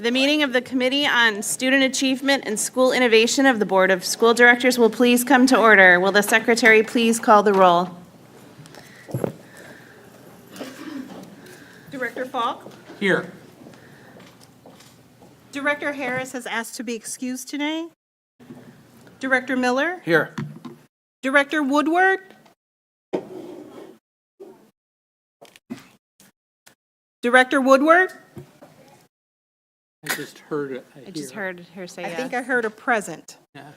The meeting of the Committee on Student Achievement and School Innovation of the Board of School Directors will please come to order. Will the Secretary please call the roll? Director Falk? Here. Director Harris has asked to be excused today. Director Miller? Here. Director Woodward? Director Woodward? I just heard it. I just heard her say I yes. think I heard a present. Yeah.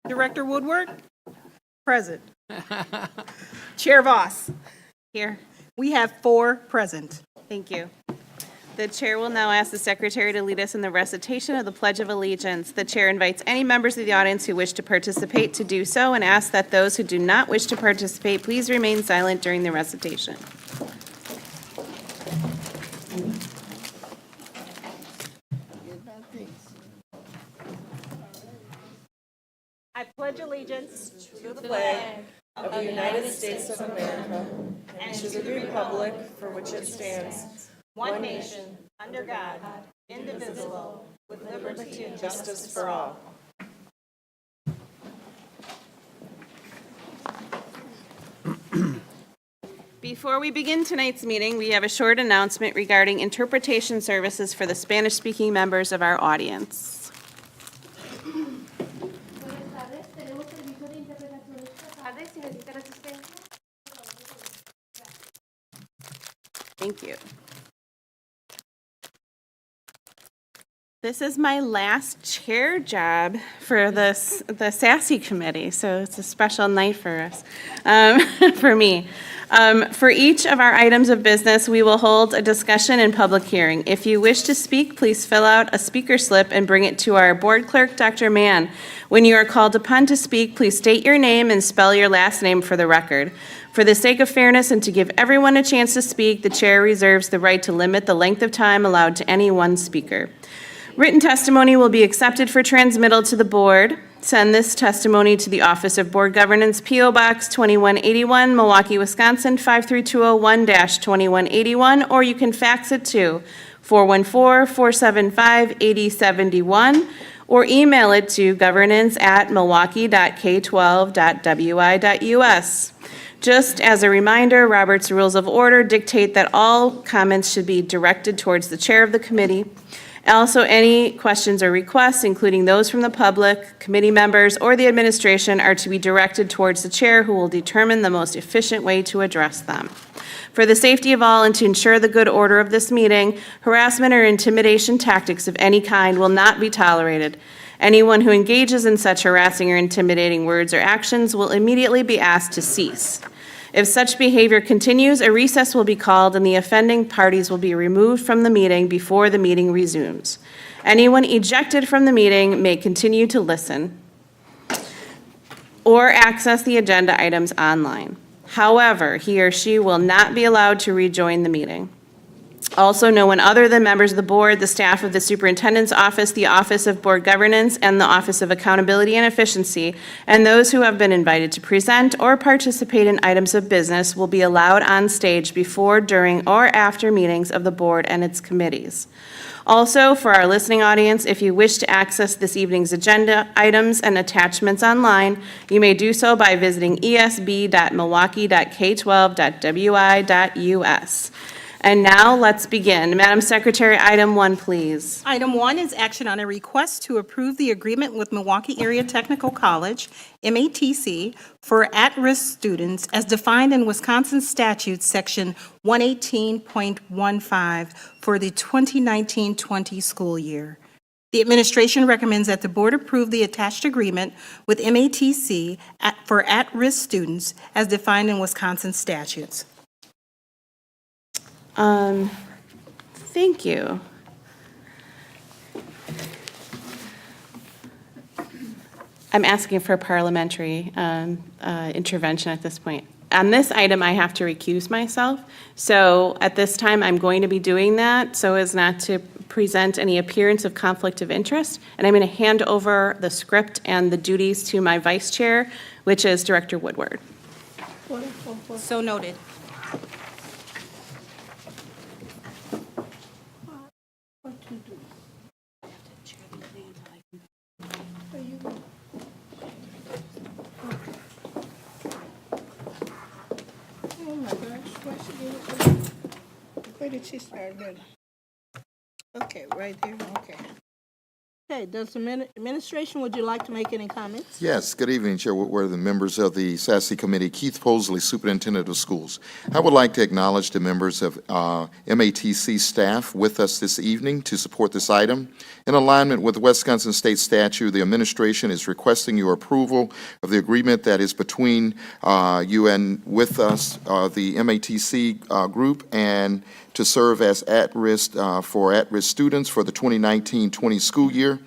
Director Woodward? Present. Chair Voss? Here. We have 4 present. Thank you. The Chair will now ask the Secretary to lead us in the recitation of the Pledge of Allegiance. The Chair invites any members of the audience who wish to participate to do so and asks that those who do not wish to participate please remain silent during the recitation. I pledge allegiance to the flag of the United States of America and to the republic for which it stands, one nation, under God, indivisible, with liberty and justice for all. Before we begin tonight's meeting, we have a short announcement regarding interpretation services for the Spanish-speaking members of our audience. Thank you. This is my last chair job for the SASE committee, so it's a special night for us, for me. For each of our items of business, we will hold a discussion and public hearing. If you wish to speak, please fill out a speaker slip and bring it to our board clerk, Dr. Mann. When you are called upon to speak, please state your name and spell your last name for the record. For the sake of fairness and to give everyone a chance to speak, the chair reserves the right to limit the length of time allowed to any one speaker. Written testimony will be accepted for transmittal to the board. Send this testimony to the Office of Board Governance, P.O. Box 2181, Milwaukee, Wisconsin 53201-2181, or you can fax it to 414-475-8071, or email it to governance@milwaukee.k12.wi.us. Just as a reminder, Robert's Rules of Order dictate that all comments should be directed towards the chair of the committee. Also, any questions or requests, including those from the public, committee members, or the administration, are to be directed towards the chair, who will determine the most efficient way to address them. For the safety of all and to ensure the good order of this meeting, harassment or intimidation tactics of any kind will not be tolerated. Anyone who engages in such harassing or intimidating words or actions will immediately be asked to cease. If such behavior continues, a recess will be called and the offending parties will be removed from the meeting before the meeting resumes. Anyone ejected from the meeting may continue to listen or access the agenda items online. However, he or she will not be allowed to rejoin the meeting. Also, no one other than members of the board, the staff of the superintendent's office, the Office of Board Governance, and the Office of Accountability and Efficiency, and those who have been invited to present or participate in items of business will be allowed on stage before, during, or after meetings of the board and its committees. Also, for our listening audience, if you wish to access this evening's agenda items and attachments online, you may do so by visiting esb.milwaukee.k12.wi.us. And now, let's begin. Madam Secretary, item 1, please. Item 1 is action on a request to approve the agreement with Milwaukee Area Technical College, MATC, for at-risk students as defined in Wisconsin Statute Section 118.15 for the 2019-20 school year. The administration recommends that the board approve the attached agreement with MATC for at-risk students as defined in Wisconsin statutes. Thank you. I'm asking for parliamentary intervention at this point. On this item, I have to recuse myself. So at this time, I'm going to be doing that so as not to present any appearance of conflict of interest. And I'm going to hand over the script and the duties to my vice chair, which is Director Woodward. So noted. Where did she start reading? Okay, right there, okay. Okay, does the administration, would you like to make any comments? Yes, good evening, Chair Whitworth and members of the SASE Committee. Keith Posley, Superintendent of Schools. I would like to acknowledge the members of MATC staff with us this evening to support this item. In alignment with Wisconsin State statute, the administration is requesting your approval of the agreement that is between you and with us, the MATC group, and to serve as at-risk for at-risk students for the 2019-20 school year.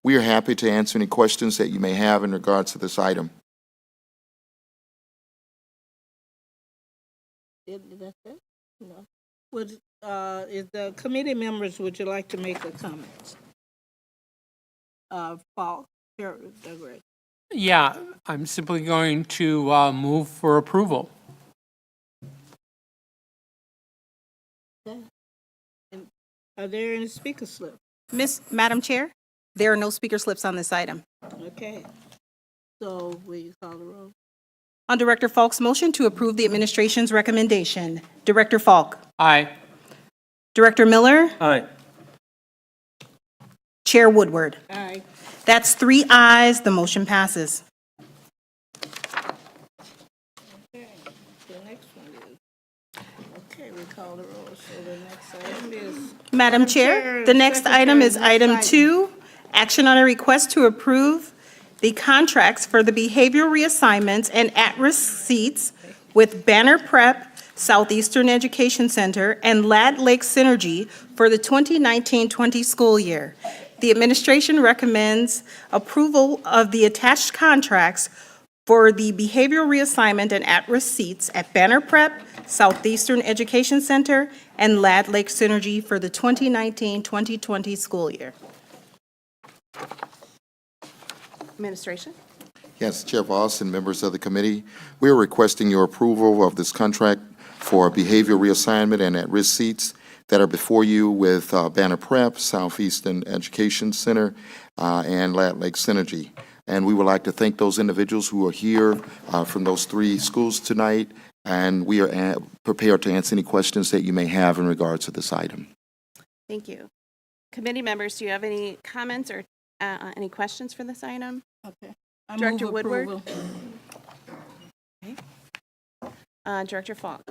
We are happy to answer any questions that you may have in regards to this item. That's it? No. Would, is the committee members, would you like to make a comment? Paul, here, Douglas. Yeah, I'm simply going to move for approval. Are there any speaker slips? Madam Chair, there are no speaker slips on this item. Okay. So will you call the roll? On Director Falk's motion to approve the administration's recommendation, Director Falk. Aye. Director Miller. Aye. Chair Woodward. Aye. That's 3 ayes, the motion passes. Okay, the next one is, okay, we call the roll, so the next item is. Madam Chair, the next item is item 2, action on a request to approve the contracts for the behavioral reassignments and at-risk seats with Banner Prep, Southeastern Education Center, and Lad Lake Synergy for the 2019-20 school year. The administration recommends approval of the attached contracts for the behavioral reassignment and at-risk seats at Banner Prep, Southeastern Education Center, and Lad Lake Synergy for the 2019-2020 school year. Administration? Yes, Chair Voss and members of the committee, we are requesting your approval of this contract for behavioral reassignment and at-risk seats that are before you with Banner Prep, Southeastern Education Center, and Lad Lake Synergy. And we would like to thank those individuals who are here from those 3 schools tonight, and we are prepared to answer any questions that you may have in regards to this item. Thank you. Committee members, do you have any comments or any questions for this item? Okay. I Director move Woodward? approval. Director Falk?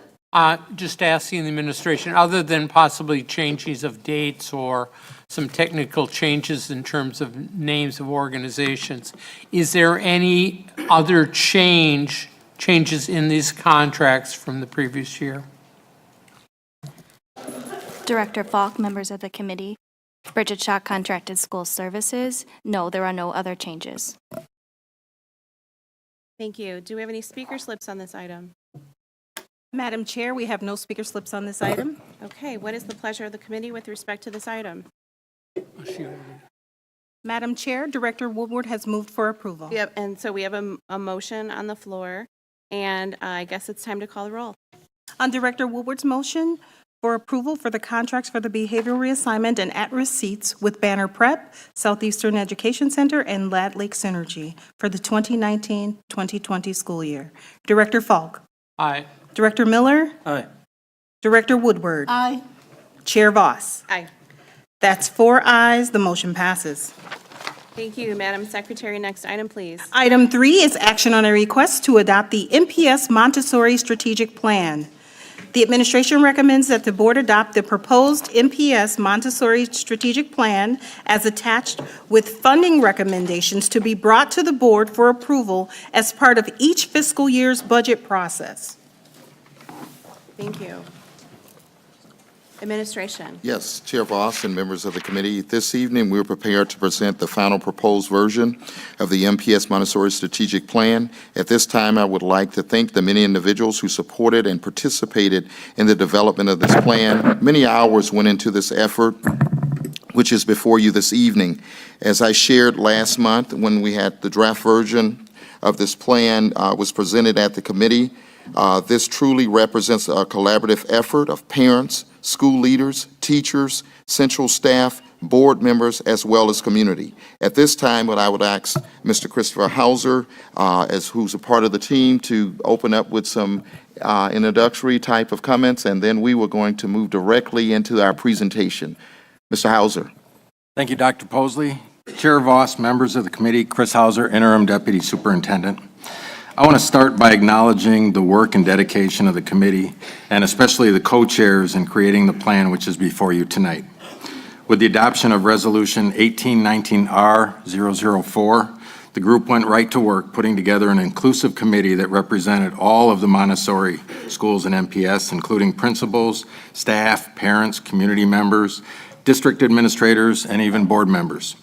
Just asking the administration, other than possibly changes of dates or some technical changes in terms of names of organizations, is there any other changes in these contracts from the previous year? Director Falk, members of the committee. Bridget Shaw, Contracted School Services. No, there are no other changes. Thank you. Do we have any speaker slips on this item? Madam Chair, we have no speaker slips on this item. Okay, what is the pleasure of the committee with respect to this item? Madam Chair, Director Woodward has moved for approval. Yep, and so we have a motion on the floor, and I guess it's time to call the roll. On Director Woodward's motion for approval for the contracts for the behavioral reassignment and at-risk seats with Banner Prep, Southeastern Education Center, and Lad Lake Synergy for the 2019-2020 school year. Director Falk. Aye. Director Miller. Aye. Director Woodward. Aye. Chair Voss. Aye. That's 4 ayes, the motion passes. Thank you, Madam Secretary. Next item, please. Item 3 is action on a request to adopt the MPS Montessori Strategic Plan. The administration recommends that the board adopt the proposed MPS Montessori Strategic Plan as attached with funding recommendations to be brought to the board for approval as part of each fiscal year's budget process. Thank you. Administration. Yes, Chair Voss and members of the committee, this evening we're prepared to present the final proposed version of the MPS Montessori Strategic Plan. At this time, I would like to thank the many individuals who supported and participated in the development of this plan. Many hours went into this effort, which is before you this evening. As I shared last month when we had the draft version of this plan was presented at the committee, this truly represents a collaborative effort of parents, school leaders, teachers, central staff, board members, as well as community. At this time, what I would ask Mr. Christopher Hauser, who's a part of the team, to open up with some introductory type of comments, and then we were going to move directly into our presentation. Mr. Hauser. Thank you, Dr. Posley. Chair Voss, members of the committee, Chris Hauser, Interim Deputy Superintendent. I want to start by acknowledging the work and dedication of the committee, and especially the co-chairs in creating the plan which is before you tonight. With the adoption of Resolution 1819R-004, the group went right to work putting together an inclusive committee that represented all of the Montessori schools in MPS, including principals, staff, parents, community members, district administrators, and even board members.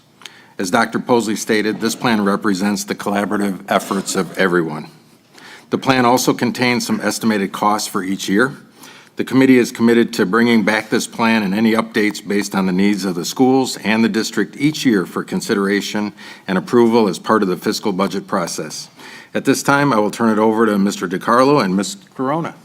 As Dr. Posley stated, this plan represents the collaborative efforts of everyone. The plan also contains some estimated costs for each year. The committee is committed to bringing back this plan and any updates based on the needs of the schools and the district each year for consideration and approval as part of the fiscal budget process. At this time, I will turn it over to Mr. DiCarlo and Ms. Corona.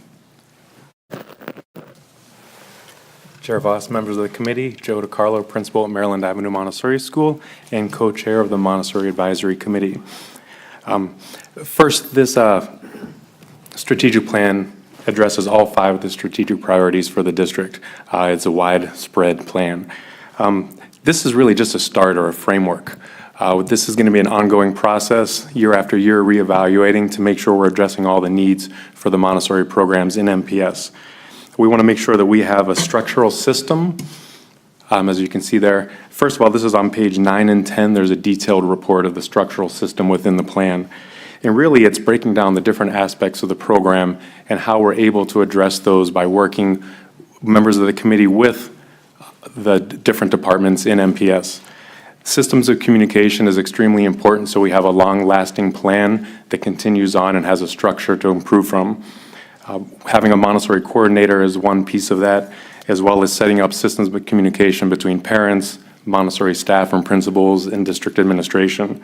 Chair Voss, members of the committee, Joe DiCarlo, principal at Maryland Avenue Montessori School and co-chair of the Montessori Advisory Committee. First, this strategic plan addresses all 5 of the strategic priorities for the district. It's a widespread plan. This is really just a start or a framework. This is going to be an ongoing process, year after year, reevaluating to make sure we're addressing all the needs for the Montessori programs in MPS. We want to make sure that we have a structural system, as you can see there. First of all, this is on page 9 and 10. There's a detailed report of the structural system within the plan. And really, it's breaking down the different aspects of the program and how we're able to address those by working members of the committee with the different departments in MPS. Systems of communication is extremely important, so we have a long-lasting plan that continues on and has a structure to improve from. Having a Montessori coordinator is one piece of that, as well as setting up systems of communication between parents, Montessori staff and principals, and district administration.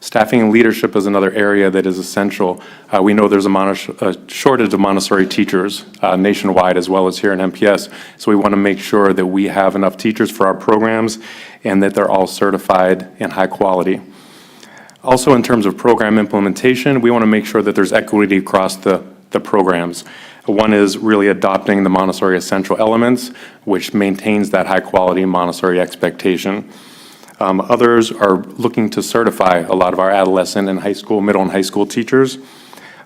Staffing and leadership is another area that is essential. We know there's a shortage of Montessori teachers nationwide as well as here in MPS, so we want to make sure that we have enough teachers for our programs and that they're all certified and high quality. Also, in terms of program implementation, we want to make sure that there's equity across the programs. One is really adopting the Montessori essential elements, which maintains that high quality Montessori expectation. Others are looking to certify a lot of our adolescent and high school, middle and high school teachers,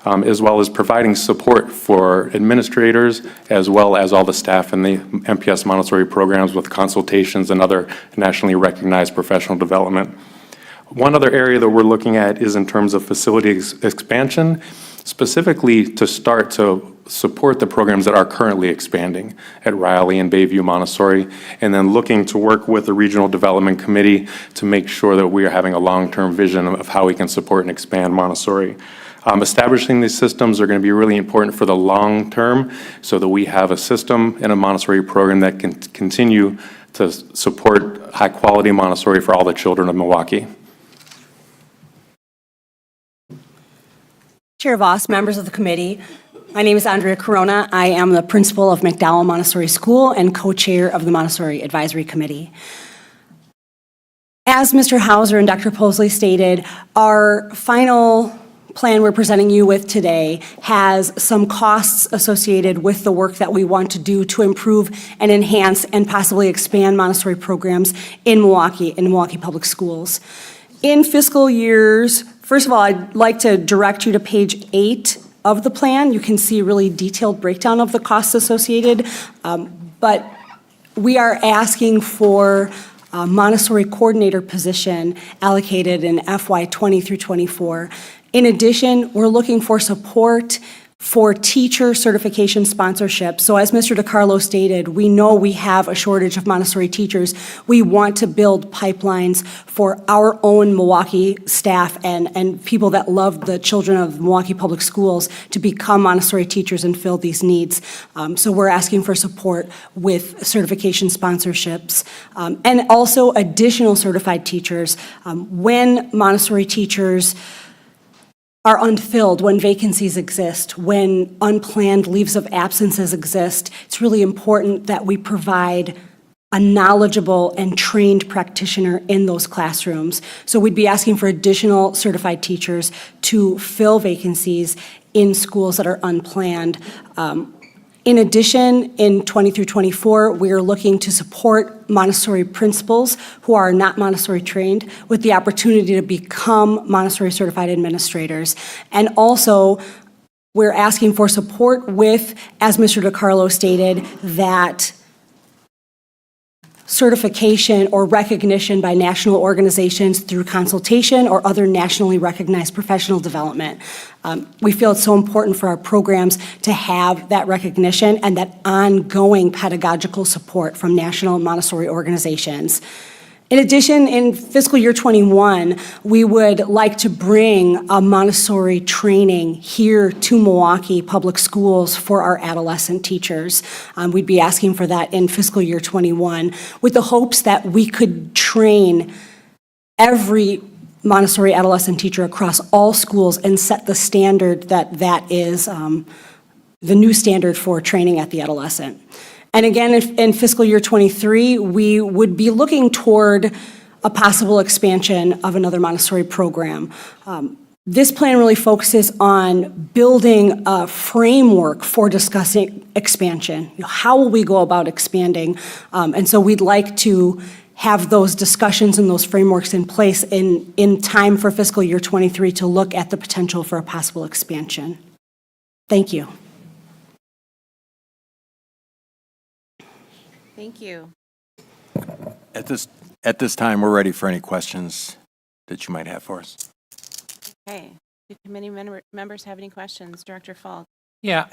as well as providing support for administrators, as well as all the staff in the MPS Montessori programs with consultations and other nationally recognized professional development. One other area that we're looking at is in terms of facility expansion, specifically to start to support the programs that are currently expanding at Riley and Bayview Montessori, and then looking to work with the Regional Development Committee to make sure that we are having a long-term vision of how we can support and expand Montessori. Establishing these systems are going to be really important for the long term so that we have a system and a Montessori program that can continue to support high-quality Montessori for all the children of Milwaukee. Chair Voss, members of the committee, my name is Andrea Corona. I am the principal of McDowell Montessori School and co-chair of the Montessori Advisory Committee. As Mr. Hauser and Dr. Posley stated, our final plan we're presenting you with today has some costs associated with the work that we want to do to improve and enhance and possibly expand Montessori programs in Milwaukee Public Schools. In fiscal years, first of all, I'd like to direct you to page 8 of the plan. You can see a really detailed breakdown of the costs associated, but we are asking for a Montessori coordinator position allocated in FY 20 through 24. In addition, we're looking for support for teacher certification sponsorship. So as Mr. DiCarlo stated, we know we have a shortage of Montessori teachers. We want to build pipelines for our own Milwaukee staff and people that love the children of Milwaukee Public Schools to become Montessori teachers and fill these needs. So we're asking for support with certification sponsorships and also additional certified teachers. When Montessori teachers are unfilled, when vacancies exist, when unplanned leaves of absences exist, it's really important that we provide a knowledgeable and trained practitioner in those classrooms. So we'd be asking for additional certified teachers to fill vacancies in schools that are unplanned. In addition, in 20 through 24, we are looking to support Montessori principals who are not Montessori trained with the opportunity to become Montessori certified administrators. And also, we're asking for support with, as Mr. DiCarlo stated, that certification or recognition by national organizations through consultation or other nationally recognized professional development. We feel it's so important for our programs to have that recognition and that ongoing pedagogical support from national Montessori organizations. In addition, in fiscal year 21, we would like to bring a Montessori training here to Milwaukee Public Schools for our adolescent teachers. We'd be asking for that in fiscal year 21 with the hopes that we could train every Montessori adolescent teacher across all schools and set the standard that is the new standard for training at the adolescent. And again, in fiscal year 23, we would be looking toward a possible expansion of another Montessori program. This plan really focuses on building a framework for discussing expansion. How will we go about expanding? And so we'd like to have those discussions and those frameworks in place in time for fiscal year 23 to look at the potential for a possible expansion. Thank you. Thank you. At this time, we're ready for any questions that you might have for us. Okay. Do committee members have any questions? Director Falk? Yeah,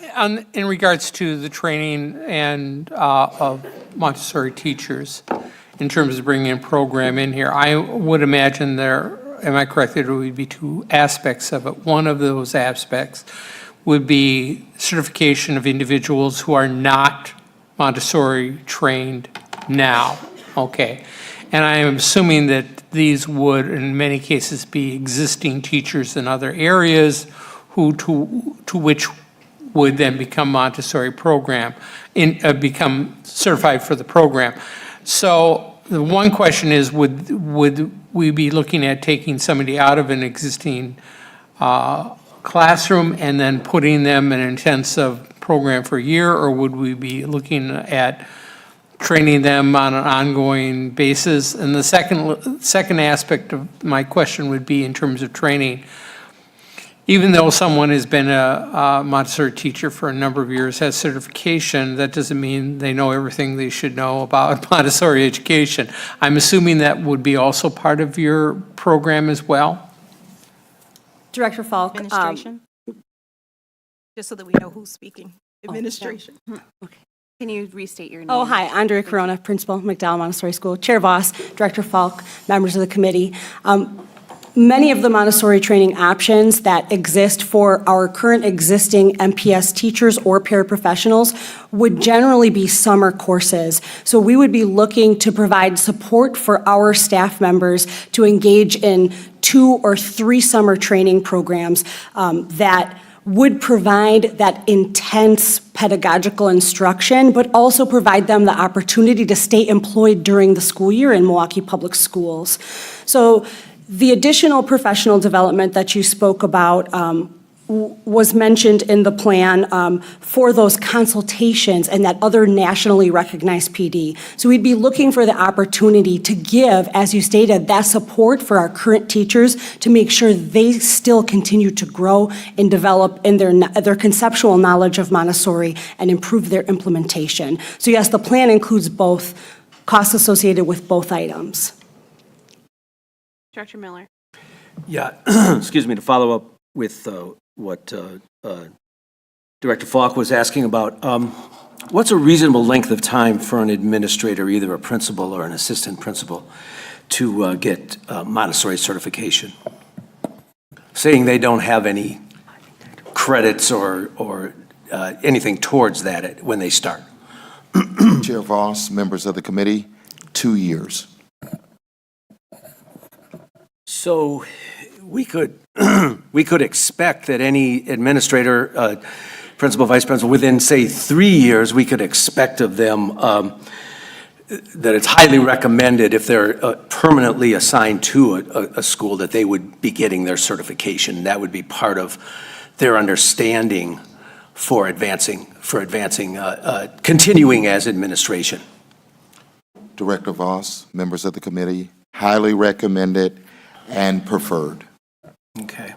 in regards to the training and of Montessori teachers, in terms of bringing a program in here, I would imagine there, am I correct, that there would be two aspects of it. One of those aspects would be certification of individuals who are not Montessori trained now, okay. And I am assuming that these would, in many cases, be existing teachers in other areas who, to which would then become Montessori program, become certified for the program. So the one question is, would we be looking at taking somebody out of an existing classroom and then putting them in an intensive program for a year, or would we be looking at training them on an ongoing basis? And the second aspect of my question would be in terms of training. Even though someone has been a Montessori teacher for a number of years, has certification, that doesn't mean they know everything they should know about Montessori education. I'm assuming that would be also part of your program as well? Director Falk. Administration? Just so that we know who's speaking. Administration. Okay. Can you restate your name? Oh, hi, Andrea Corona, Principal, McDowell Montessori School. Chair Voss, Director Falk, members of the committee. Many of the Montessori training options that exist for our current existing MPS teachers or paraprofessionals would generally be summer courses. So we would be looking to provide support for our staff members to engage in 2 or 3 summer training programs that would provide that intense pedagogical instruction, but also provide them the opportunity to stay employed during the school year in Milwaukee Public Schools. So the additional professional development that you spoke about was mentioned in the plan for those consultations and that other nationally recognized PD. So we'd be looking for the opportunity to give, as you stated, that support for our current teachers to make sure they still continue to grow and develop in their conceptual knowledge of Montessori and improve their implementation. So yes, the plan includes both costs associated with both items. Director Miller? Yeah, excuse me, to follow up with what Director Falk was asking about, what's a reasonable length of time for an administrator, either a principal or an assistant principal, to get Montessori certification? Saying they don't have any credits or anything towards that when they start. Chair Voss, members of the committee, 2 years. So we could expect that any administrator, principal, vice principal, within, say, 3 years, we could expect of them that it's highly recommended if they're permanently assigned to a school that they would be getting their certification. That would be part of their understanding for continuing as administration. Director Voss, members of the committee, highly recommended and preferred. Okay.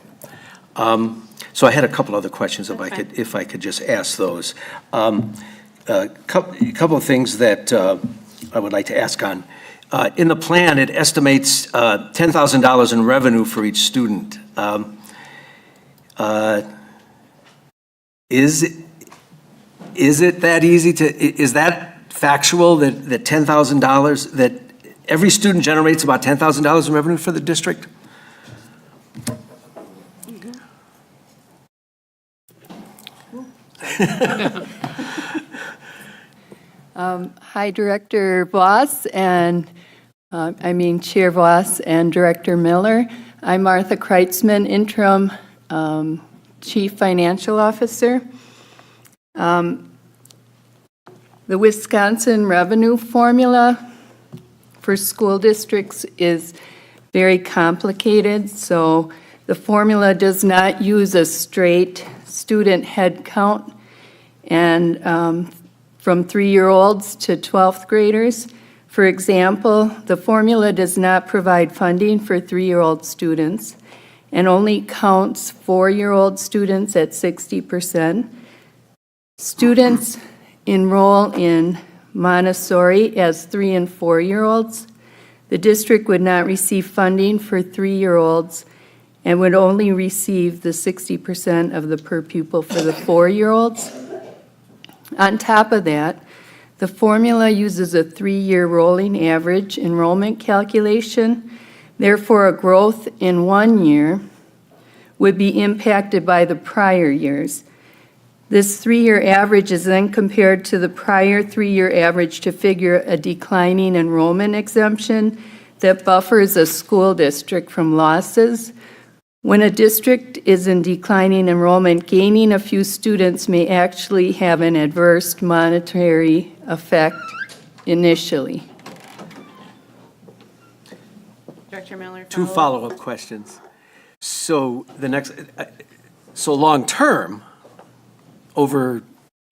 So I had a couple other questions if I could just ask those. A couple of things that I would like to ask on. In the plan, it estimates $10,000 in revenue for each student. Is it that easy is that factual that $10,000, that every student generates about $10,000 in revenue for the district? Hi, Director Voss and Chair Voss and Director Miller. I'm Martha Kreitzman, Interim Chief Financial Officer. The Wisconsin revenue formula for school districts is very complicated, so the formula does not use a straight student head count and from 3-year-olds to 12th graders. For example, the formula does not provide funding for 3-year-old students and only counts 4-year-old students at 60%. Students enroll in Montessori as 3- and 4-year-olds. The district would not receive funding for 3-year-olds and would only receive the 60% of the per pupil for the 4-year-olds. On top of that, the formula uses a 3-year rolling average enrollment calculation. Therefore, a growth in 1 year would be impacted by the prior years. This 3-year average is then compared to the prior 3-year average to figure a declining enrollment exemption that buffers a school district from losses. When a district is in declining enrollment, gaining a few students may actually have an adverse monetary effect initially. Director Miller, Two follow-up questions. So so long-term, over,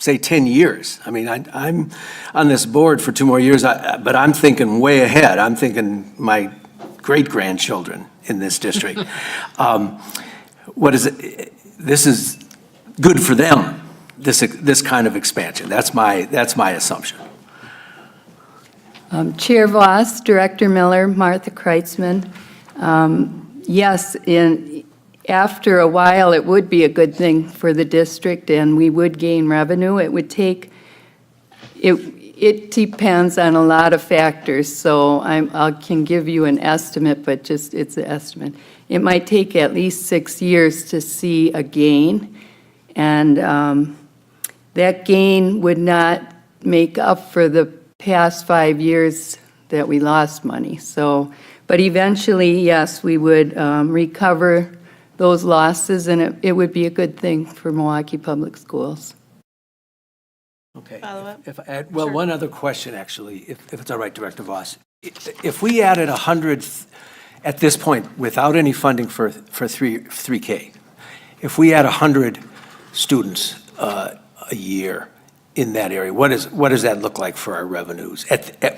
say, 10 years, I mean, I'm on this board for 2 more years, but I'm thinking way ahead. I'm thinking my great-grandchildren in this district. What is it? This is good for them, this kind of expansion. That's my assumption. Chair Voss, Director Miller, Martha Kreitzman. Yes, after a while, it would be a good thing for the district, and we would gain revenue. It would take, it depends on a lot of factors, so I can give you an estimate, but just it's an estimate. It might take at least 6 years to see a gain, and that gain would not make up for the past 5 years that we lost money. So, but eventually, yes, we would recover those losses, and it would be a good thing for Milwaukee Public Schools. Okay. Follow-up? Well, Sure. one other question, actually, if it's all right, Director Voss. If we added 100, at this point, without any funding for 3K, if we add 100 students a year in that area, what does that look like for our revenues?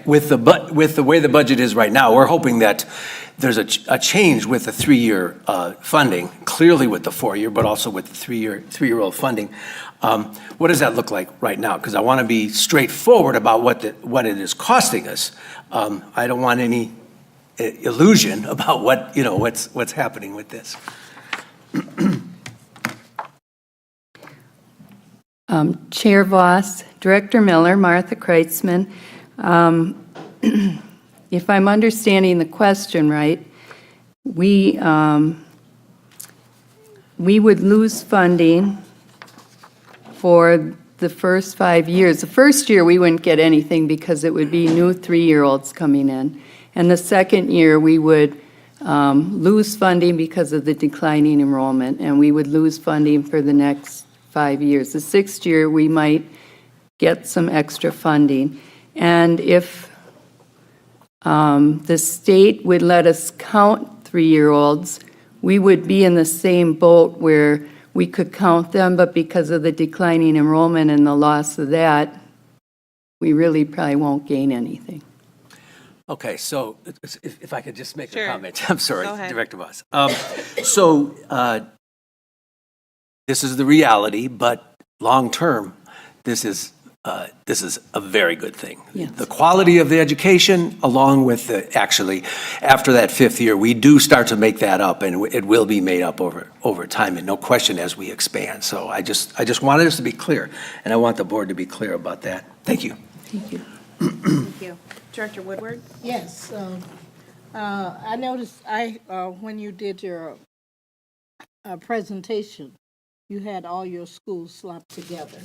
With the way the budget is right now, we're hoping that there's a change with the 3-year funding, clearly with the 4-year, but also with the 3-year-old funding. What does that look like right now? Because I want to be straightforward about what it is costing us. I don't want any illusion about what's happening with this. Chair Voss, Director Miller, Martha Kreitzman. If I'm understanding the question right, we would lose funding for the first 5 years. The first year, we wouldn't get anything because it would be new 3-year-olds coming in. And the second year, we would lose funding because of the declining enrollment, and we would lose funding for the next 5 years. The 6th year, we might get some extra funding. And if the state would let us count 3-year-olds, we would be in the same boat where we could count them, but because of the declining enrollment and the loss of that, we really probably won't gain anything. Okay, so if I could just make Sure. a comment. I'm sorry, Go ahead. Director Voss. This is the reality, but long-term, this is a very good thing. Yes. The quality of the education, along with actually, after that 5th year, we do start to make that up, and it will be made up over time, and no question as we expand. So I just wanted us to be clear, and I want the board to be clear about that. Thank you. Thank you. Thank you. Director Woodward? Yes, I noticed, when you did your presentation, you had all your schools slumped together.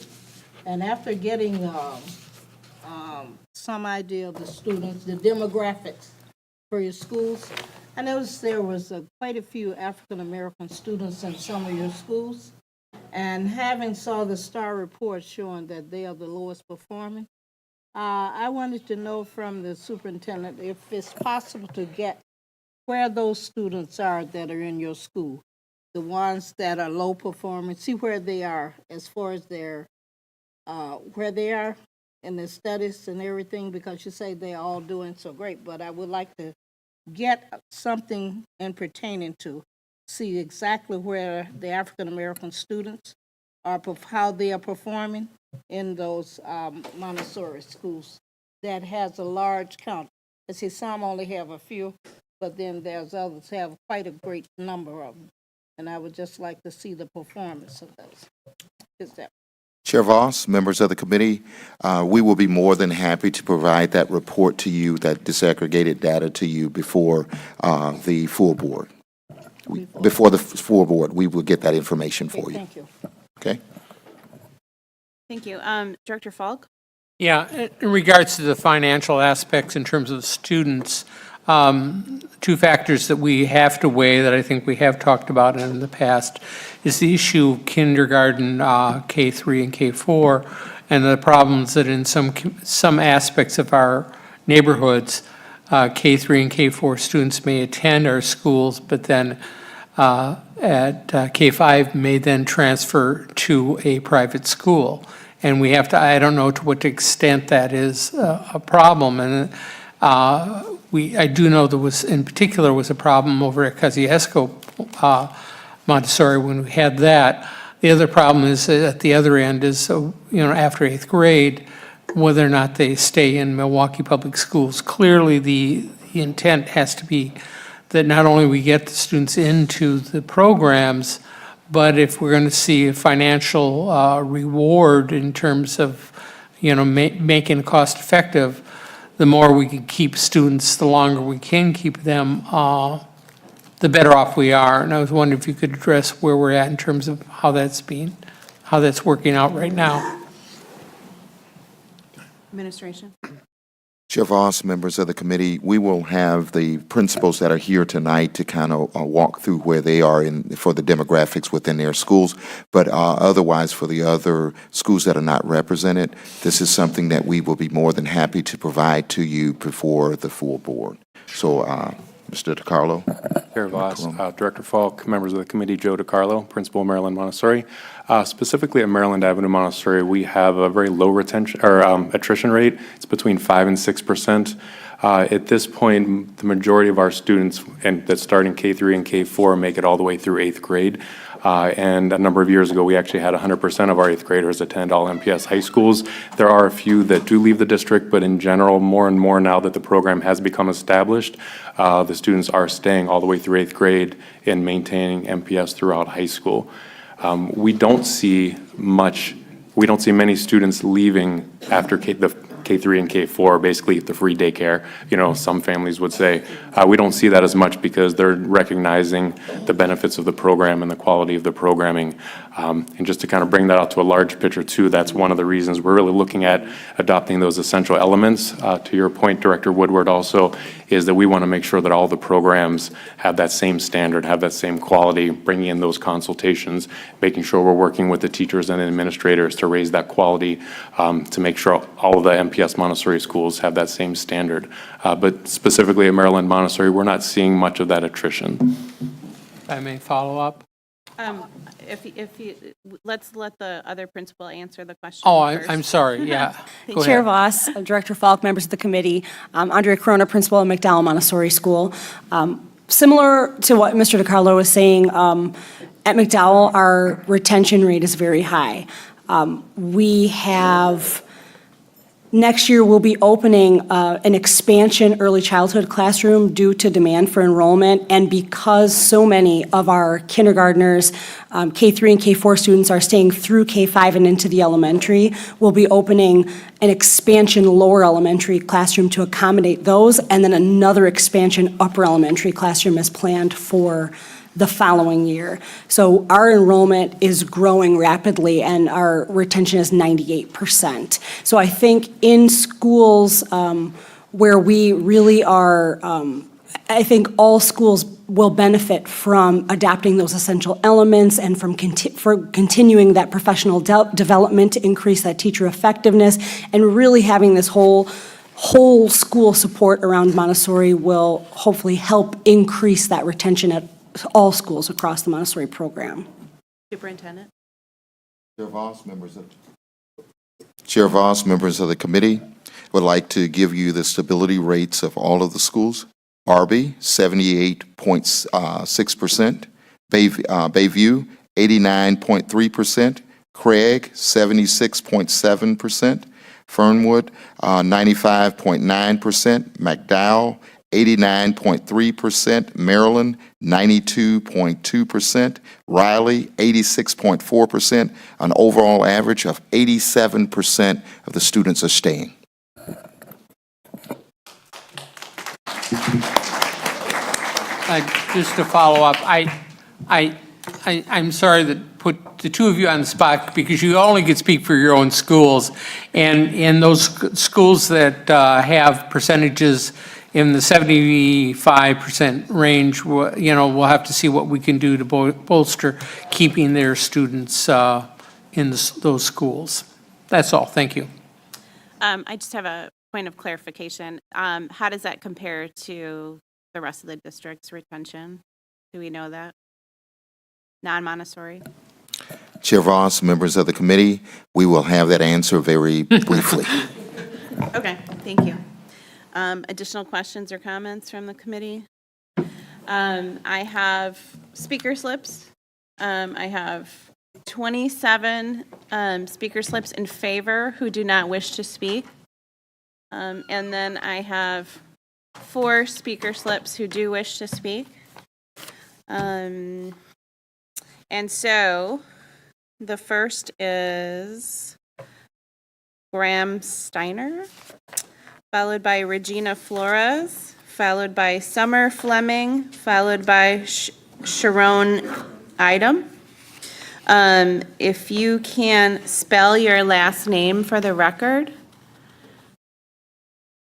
And after getting some idea of the students, the demographics for your schools, I noticed there was quite a few African-American students in some of your schools. And having saw the STAR report showing that they are the lowest performing, I wanted to know from the superintendent if it's possible to get where those students are that are in your school, the ones that are low performing, see where they are as far as their, where they are in their studies and everything, because you say they're all doing so great, but I would like to get something in pertaining to see exactly where the African-American students are, how they are performing in those Montessori schools that has a large count. I see some only have a few, but then there's others have quite a great number of them. And I would just like to see the performance of those. Is that Chair Voss, members of the committee, we will be more than happy to provide that report to you, that disaggregated data to you before the full board. Before the full board, we will get that information for you. Thank you. Okay? Thank you. Director Falk? Yeah, in regards to the financial aspects in terms of the students, 2 factors that we have to weigh that I think we have talked about in the past is the issue of kindergarten, K3 and K4, and the problems that in some aspects of our neighborhoods, K3 and K4 students may attend our schools, but then at K5 may then transfer to a private school. And we have to, I don't know to what extent that is a problem. And I do know there was, in particular, was a problem over at Kosciuszko Montessori when we had that. The other problem is at the other end is, after 8th grade, whether or not they stay in Milwaukee Public Schools. Clearly, the intent has to be that not only we get the students into the programs, but if we're going to see a financial reward in terms of, making it cost effective, the more we can keep students, the longer we can keep them, the better off we are. And I was wondering if you could address where we're at in terms of how that's working out right now. Administration? Chair Voss, members of the committee, we will have the principals that are here tonight to kind of walk through where they are for the demographics within their schools. But otherwise, for the other schools that are not represented, this is something that we will be more than happy to provide to you before the full board. So, Mr. DiCarlo. Chair Voss, Director Falk, members of the committee, Joe DiCarlo, Principal, Maryland Montessori. Specifically at Maryland Avenue Montessori, we have a very low attrition rate. It's between 5% and 6%. At this point, the majority of our students, and that start in K3 and K4, make it all the way through 8th grade. And a number of years ago, we actually had 100% of our 8th graders attend all MPS high schools. There are a few that do leave the district, but in general, more and more now that the program has become established, the students are staying all the way through 8th grade and maintaining MPS throughout high school. We don't see many students leaving after the K3 and K4, basically the free daycare, some families would say. We don't see that as much because they're recognizing the benefits of the program and the quality of the programming. And just to kind of bring that out to a large picture too, that's one of the reasons we're really looking at adopting those essential elements. To your point, Director Woodward, also is that we want to make sure that all the programs have that same standard, have that same quality, bringing in those consultations, making sure we're working with the teachers and administrators to raise that quality, to make sure all of the MPS Montessori schools have that same standard. But specifically at Maryland Montessori, we're not seeing much of that attrition. If I may follow up? Let's let the other principal answer the question Oh, first. I'm sorry, yeah. Go Chair ahead. Voss, Director Falk, members of the committee, Andrea Corona, principal at McDowell Montessori School. Similar to what Mr. DiCarlo was saying, at McDowell, our retention rate is very high. We have, next year, we'll be opening an expansion early childhood classroom due to demand for enrollment, and because so many of our kindergartners, K3 and K4 students are staying through K5 and into the elementary, we'll be opening an expansion lower elementary classroom to accommodate those, and then another expansion upper elementary classroom is planned for the following year. So our enrollment is growing rapidly and our retention is 98%. So I think in schools where we really are, I think all schools will benefit from adapting those essential elements and from continuing that professional development to increase that teacher effectiveness, and really having this whole school support around Montessori will hopefully help increase that retention at all schools across the Montessori program. Superintendent? Chair Voss, members of the committee, would like to give you the stability rates of all of the schools. Arby, 78.6%, Bayview, 89.3%, Craig, 76.7%, Fernwood, 95.9%, McDowell, 89.3%, Maryland, 92.2%, Riley, 86.4%, an overall average of 87% of the students are staying. Just to follow up, I'm sorry that put the two of you on the spot because you only could speak for your own schools. And in those schools that have percentages in the 75% range, we'll have to see what we can do to bolster keeping their students in those schools. That's all. Thank you. I just have a point of clarification. How does that compare to the rest of the district's retention? Do we know that? Non-Montessori? Chair Voss, members of the committee, we will have that answer very briefly. Okay, thank you. Additional questions or comments from the committee? I have speaker slips. I have 27 speaker slips in favor who do not wish to speak. And then I have 4 speaker slips who do wish to speak. And so the first is Graham Steiner, followed by Regina Flores, followed by Summer Fleming, followed by Sharon Idem. If you can spell your last name for the record.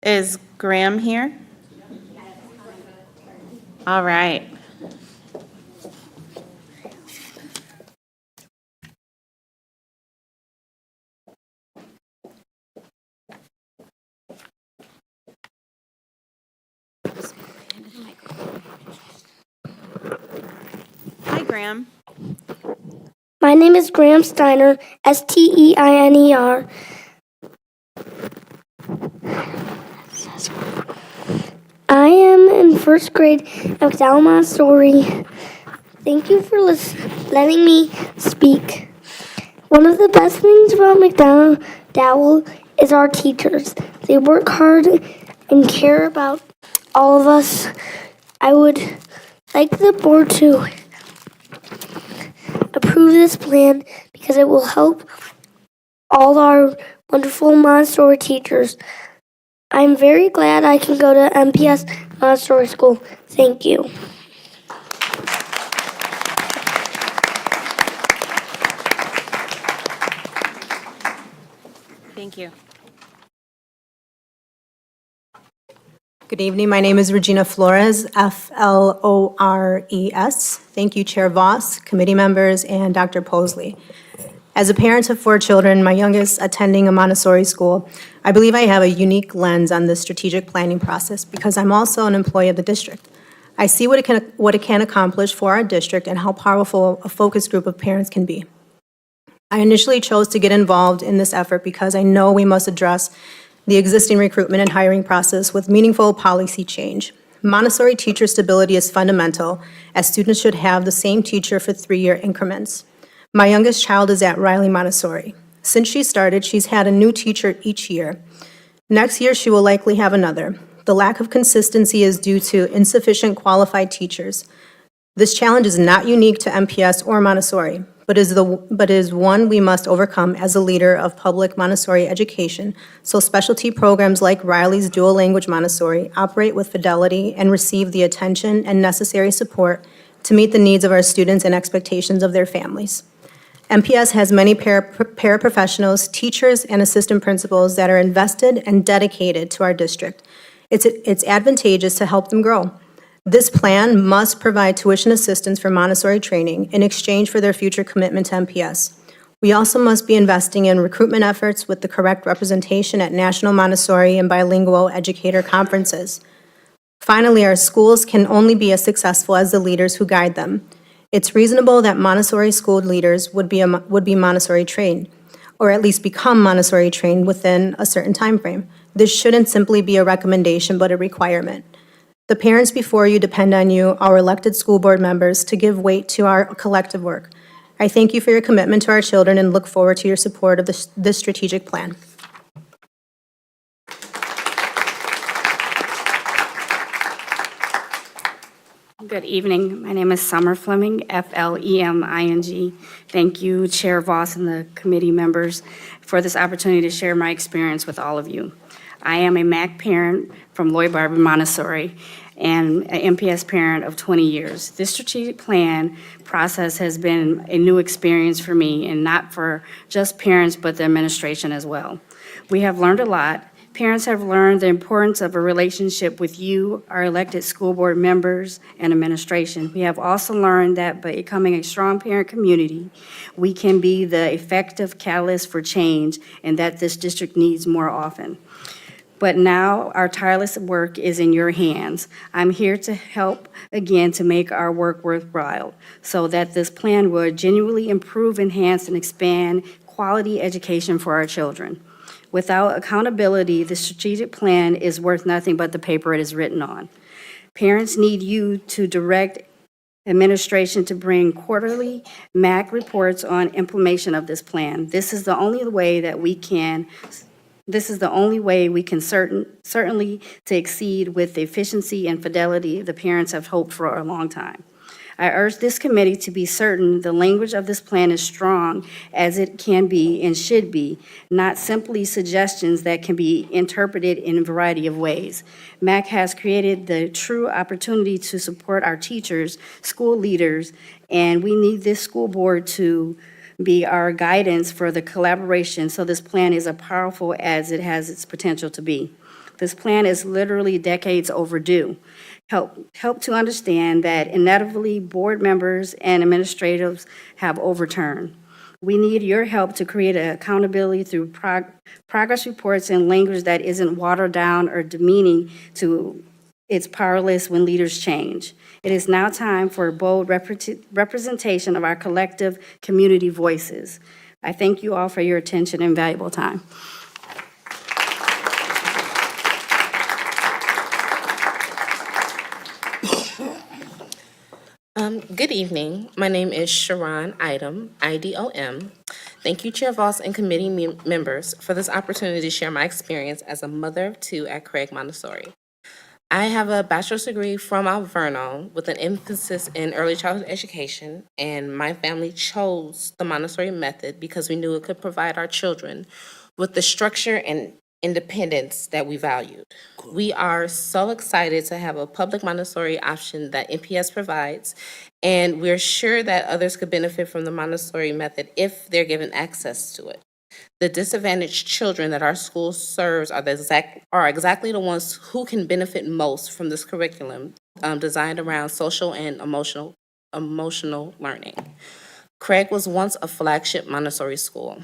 Is Graham here? All right. Hi, Graham. My name is Graham Steiner, Steiner. I am in first grade at McDowell Montessori. Thank you for letting me speak. One of the best things about McDowell is our teachers. They work hard and care about all of us. I would like the board to approve this plan because it will help all our wonderful Montessori teachers. I'm very glad I can go to MPS Montessori School. Thank you. Thank you. Good evening. My name is Regina Flores, Flores. Thank you, Chair Voss, committee members, and Dr. Posley. As a parent of 4 children, my youngest attending a Montessori school, I believe I have a unique lens on the strategic planning process because I'm also an employee of the district. I see what it can accomplish for our district and how powerful a focus group of parents can be. I initially chose to get involved in this effort because I know we must address the existing recruitment and hiring process with meaningful policy change. Montessori teacher stability is fundamental, as students should have the same teacher for 3-year increments. My youngest child is at Riley Montessori. Since she started, she's had a new teacher each year. Next year, she will likely have another. The lack of consistency is due to insufficient qualified teachers. This challenge is not unique to MPS or Montessori, but is one we must overcome as a leader of public Montessori education, so specialty programs like Riley's Dual Language Montessori operate with fidelity and receive the attention and necessary support to meet the needs of our students and expectations of their families. MPS has many paraprofessionals, teachers, and assistant principals that are invested and dedicated to our district. It's advantageous to help them grow. This plan must provide tuition assistance for Montessori training in exchange for their future commitment to MPS. We also must be investing in recruitment efforts with the correct representation at national Montessori and bilingual educator conferences. Finally, our schools can only be as successful as the leaders who guide them. It's reasonable that Montessori school leaders would be Montessori trained, or at least become Montessori trained within a certain time frame. This shouldn't simply be a recommendation, but a requirement. The parents before you depend on you, our elected school board members, to give weight to our collective work. I thank you for your commitment to our children and look forward to your support of this strategic plan. Good evening. My name is Summer Fleming, Fleming. Thank you, Chair Voss and the committee members, for this opportunity to share my experience with all of you. I am a MAC parent from Lloyd Barbie Montessori and an MPS parent of 20 years. This strategic plan process has been a new experience for me, and not for just parents, but the administration as well. We have learned a lot. Parents have learned the importance of a relationship with you, our elected school board members, and administration. We have also learned that by becoming a strong parent community, we can be the effective catalyst for change, and that this district needs more often. But now our tireless work is in your hands. I'm here to help again to make our work worthwhile so that this plan will genuinely improve, enhance, and expand quality education for our children. Without accountability, the strategic plan is worth nothing but the paper it is written on. Parents need you to direct administration to bring quarterly MAC reports on implementation of this plan. This is the only way we can certainly to exceed with the efficiency and fidelity the parents have hoped for a long time. I urge this committee to be certain the language of this plan is strong as it can be and should be, not simply suggestions that can be interpreted in a variety of ways. MAC has created the true opportunity to support our teachers, school leaders, and we need this school board to be our guidance for the collaboration so this plan is as powerful as it has its potential to be. This plan is literally decades overdue. Help to understand that inevitably board members and administrators have overturned. We need your help to create accountability through progress reports and language that isn't watered down or demeaning to its powerless when leaders change. It is now time for a bold representation of our collective community voices. I thank you all for your attention and valuable time. Good evening. My name is Sharon Idom, IDOM. Thank you, Chair Voss and committee members, for this opportunity to share my experience as a mother of 2 at Craig Montessori. I have a bachelor's degree from Mount Vernon with an emphasis in early childhood education, and my family chose the Montessori method because we knew it could provide our children with the structure and independence that we valued. We are so excited to have a public Montessori option that MPS provides, and we're sure that others could benefit from the Montessori method if they're given access to it. The disadvantaged children that our school serves are exactly the ones who can benefit most from this curriculum designed around social and emotional learning. Craig was once a flagship Montessori school.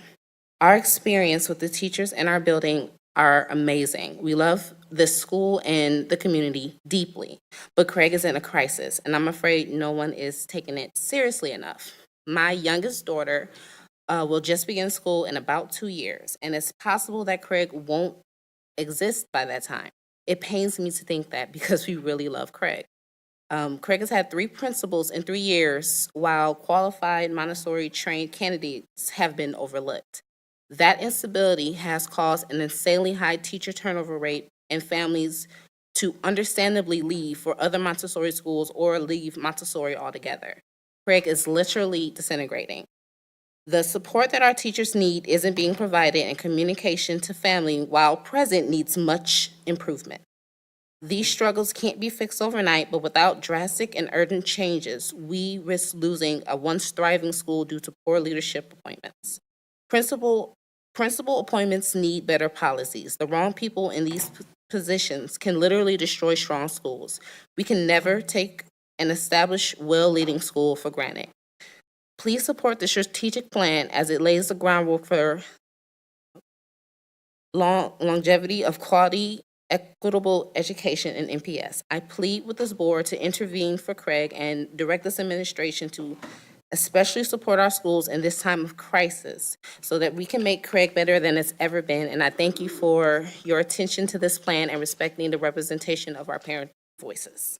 Our experience with the teachers in our building are amazing. We love this school and the community deeply, but Craig is in a crisis, and I'm afraid no one is taking it seriously enough. My youngest daughter will just begin school in about 2 years, and it's possible that Craig won't exist by that time. It pains me to think that because we really love Craig. Craig has had 3 principals in 3 years, while qualified Montessori-trained candidates have been overlooked. That instability has caused an insanely high teacher turnover rate and families to understandably leave for other Montessori schools or leave Montessori altogether. Craig is literally disintegrating. The support that our teachers need isn't being provided, and communication to family, while present, needs much improvement. These struggles can't be fixed overnight, but without drastic and urgent changes, we risk losing a once thriving school due to poor leadership appointments. Principal appointments need better policies. The wrong people in these positions can literally destroy strong schools. We can never take an established, well-leading school for granted. Please support the strategic plan as it lays the groundwork for longevity of quality, equitable education in MPS. I plead with this board to intervene for Craig and direct this administration to especially support our schools in this time of crisis so that we can make Craig better than it's ever been. And I thank you for your attention to this plan and respecting the representation of our parent voices.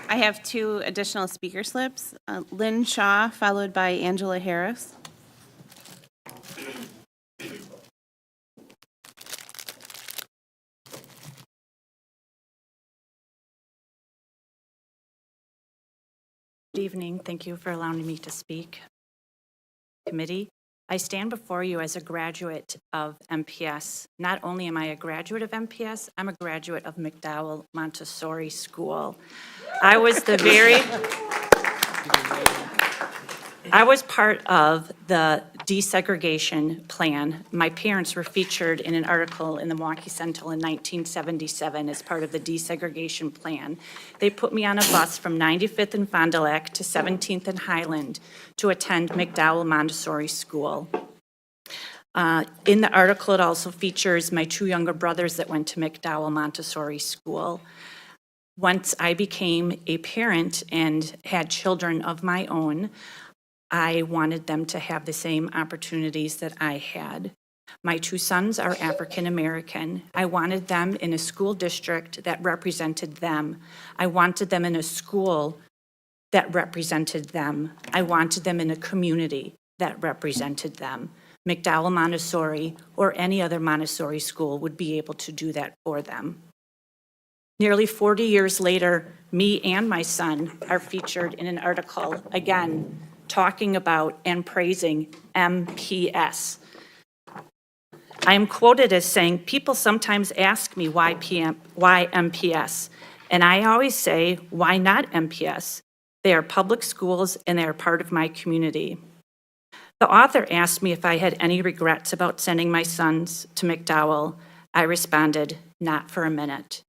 I have 2 additional speaker slips. Lynn Shaw, followed by Angela Harris. Good evening. Thank you for allowing me to speak. Committee, I stand before you as a graduate of MPS. Not only am I a graduate of MPS, I'm a graduate of McDowell Montessori School. I was part of the desegregation plan. My parents were featured in an article in the Milwaukee Sentinel in 1977 as part of the desegregation plan. They put me on a bus from 95th and Fond du Lac to 17th and Highland to attend McDowell Montessori School. In the article, it also features my 2 younger brothers that went to McDowell Montessori School. Once I became a parent and had children of my own, I wanted them to have the same opportunities that I had. My 2 sons are African American. I wanted them in a school district that represented them. I wanted them in a school that represented them. I wanted them in a community that represented them. McDowell Montessori or any other Montessori school would be able to do that for them. Nearly 40 years later, me and my son are featured in an article, again, talking about and praising MPS. I am quoted as saying, people sometimes ask me why MPS? And I always say, why not MPS? They are public schools and they are part of my community. The author asked me if I had any regrets about sending my sons to McDowell. I responded, not for a minute.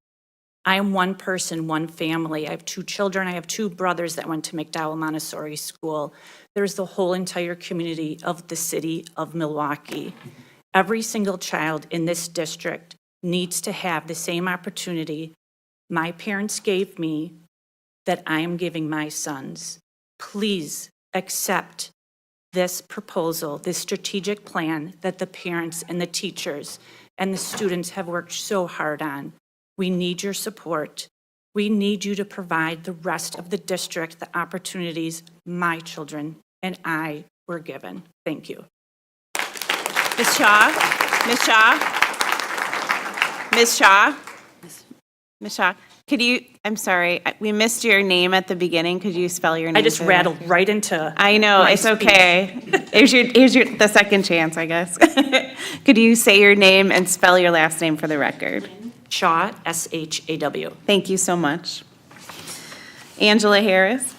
I am one person, one family. I have 2 children. I have 2 brothers that went to McDowell Montessori School. There's the whole entire community of the city of Milwaukee. Every single child in this district needs to have the same opportunity my parents gave me that I am giving my sons. Please accept this proposal, this strategic plan that the parents and the teachers and the students have worked so hard on. We need your support. We need you to provide the rest of the district the opportunities my children and I were given. Thank you. Ms. Shaw? Ms. Shaw? Ms. Shaw? Ms. Shaw, could you, I'm sorry, we missed your name at the beginning. Could you spell your name? I just rattled right into I know, my it's speech. okay. Here's the second chance, I guess. Could you say your name and spell your last name for the record? Shaw, S-H-A-W. Thank you so much. Angela Harris.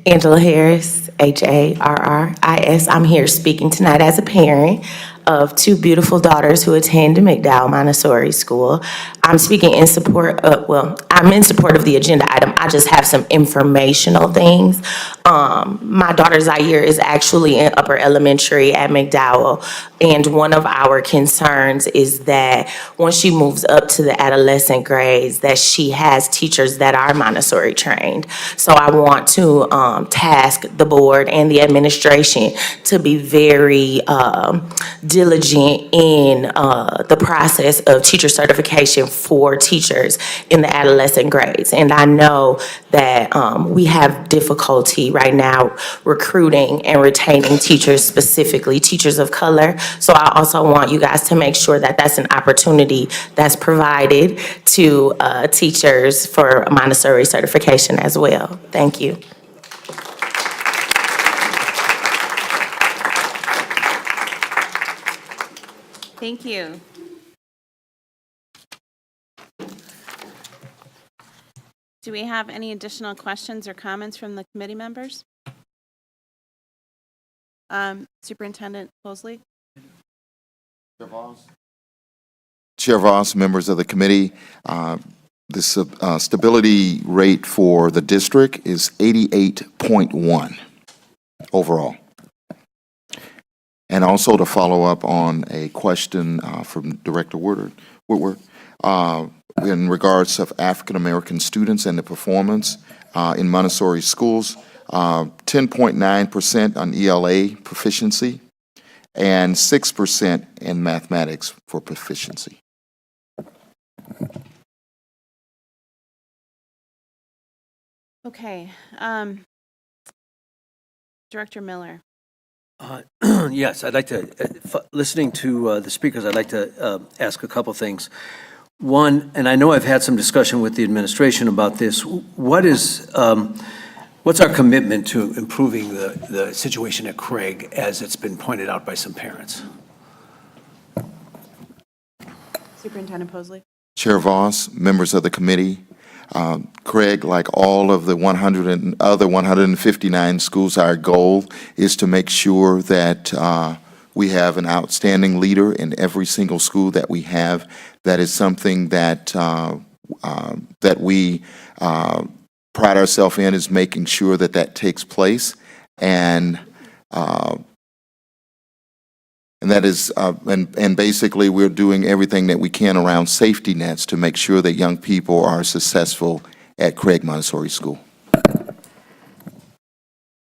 Angela Harris, Harris. I'm here speaking tonight as a parent of two beautiful daughters who attend McDowell Montessori School. I'm speaking in support of, I'm in support of the agenda item. I just have some informational things. My daughter Zaire is actually in upper elementary at McDowell, and one of our concerns is that when she moves up to the adolescent grades, that she has teachers that are Montessori trained. So I want to task the board and the administration to be very diligent in the process of teacher certification for teachers in the adolescent grades. And I know that we have difficulty right now recruiting and retaining teachers, specifically teachers of color. So I also want you guys to make sure that that's an opportunity that's provided to teachers for Montessori certification as well. Thank you. Thank you. Do we have any additional questions or comments from the committee members? Superintendent Posley? Chair Voss, members of the committee, the stability rate for the district is 88.1 overall. And also to follow up on a question from Director Woodward, in regards of African-American students and the performance in Montessori schools, 10.9% on ELA proficiency and 6% in mathematics for proficiency. Okay. Director Miller. Yes, I'd like to, listening to the speakers, I'd like to ask a couple things. One, and I know I've had some discussion with the administration about this, what's our commitment to improving the situation at Craig as it's been pointed out by some parents? Superintendent Posley. Chair Voss, members of the committee, Craig, like all of the 159 schools, our goal is to make sure that we have an outstanding leader in every single school that we have. That is something that that we pride ourselves in, is making sure that that takes place, and that is, and basically we're doing everything that we can around safety nets to make sure that young people are successful at Craig Montessori School.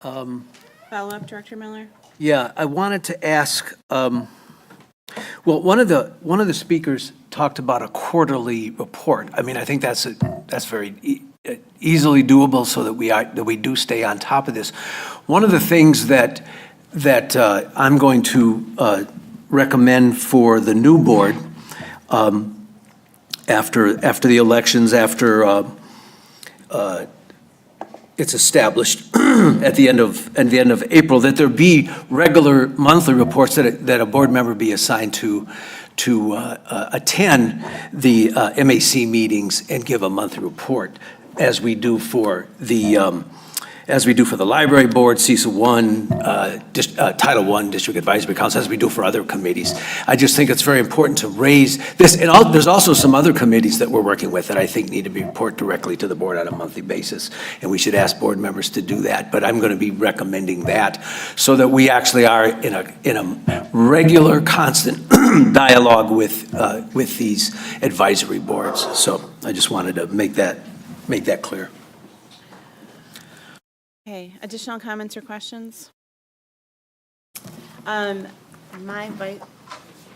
Follow-up, Director Miller. Yeah, I wanted to ask, well, one of the speakers talked about a quarterly report. I mean, I think that's very easily doable, so that we do stay on top of this. One of the things that I'm going to recommend for the new board after the elections, after it's established at the end of April, that there be regular monthly reports that a board member be assigned to attend the MAC meetings and give a monthly report, as we do for the library board, CISA 1, Title I, District Advisory Council, as we do for other committees. I just think it's very important to raise this. And there's also some other committees that we're working with that I think need to be reported directly to the board on a monthly basis. And we should ask board members to do that. But I'm going to be recommending that, so that we actually are in a regular, constant dialogue with these advisory boards. So I just wanted to make that clear. Okay, additional comments or questions? Do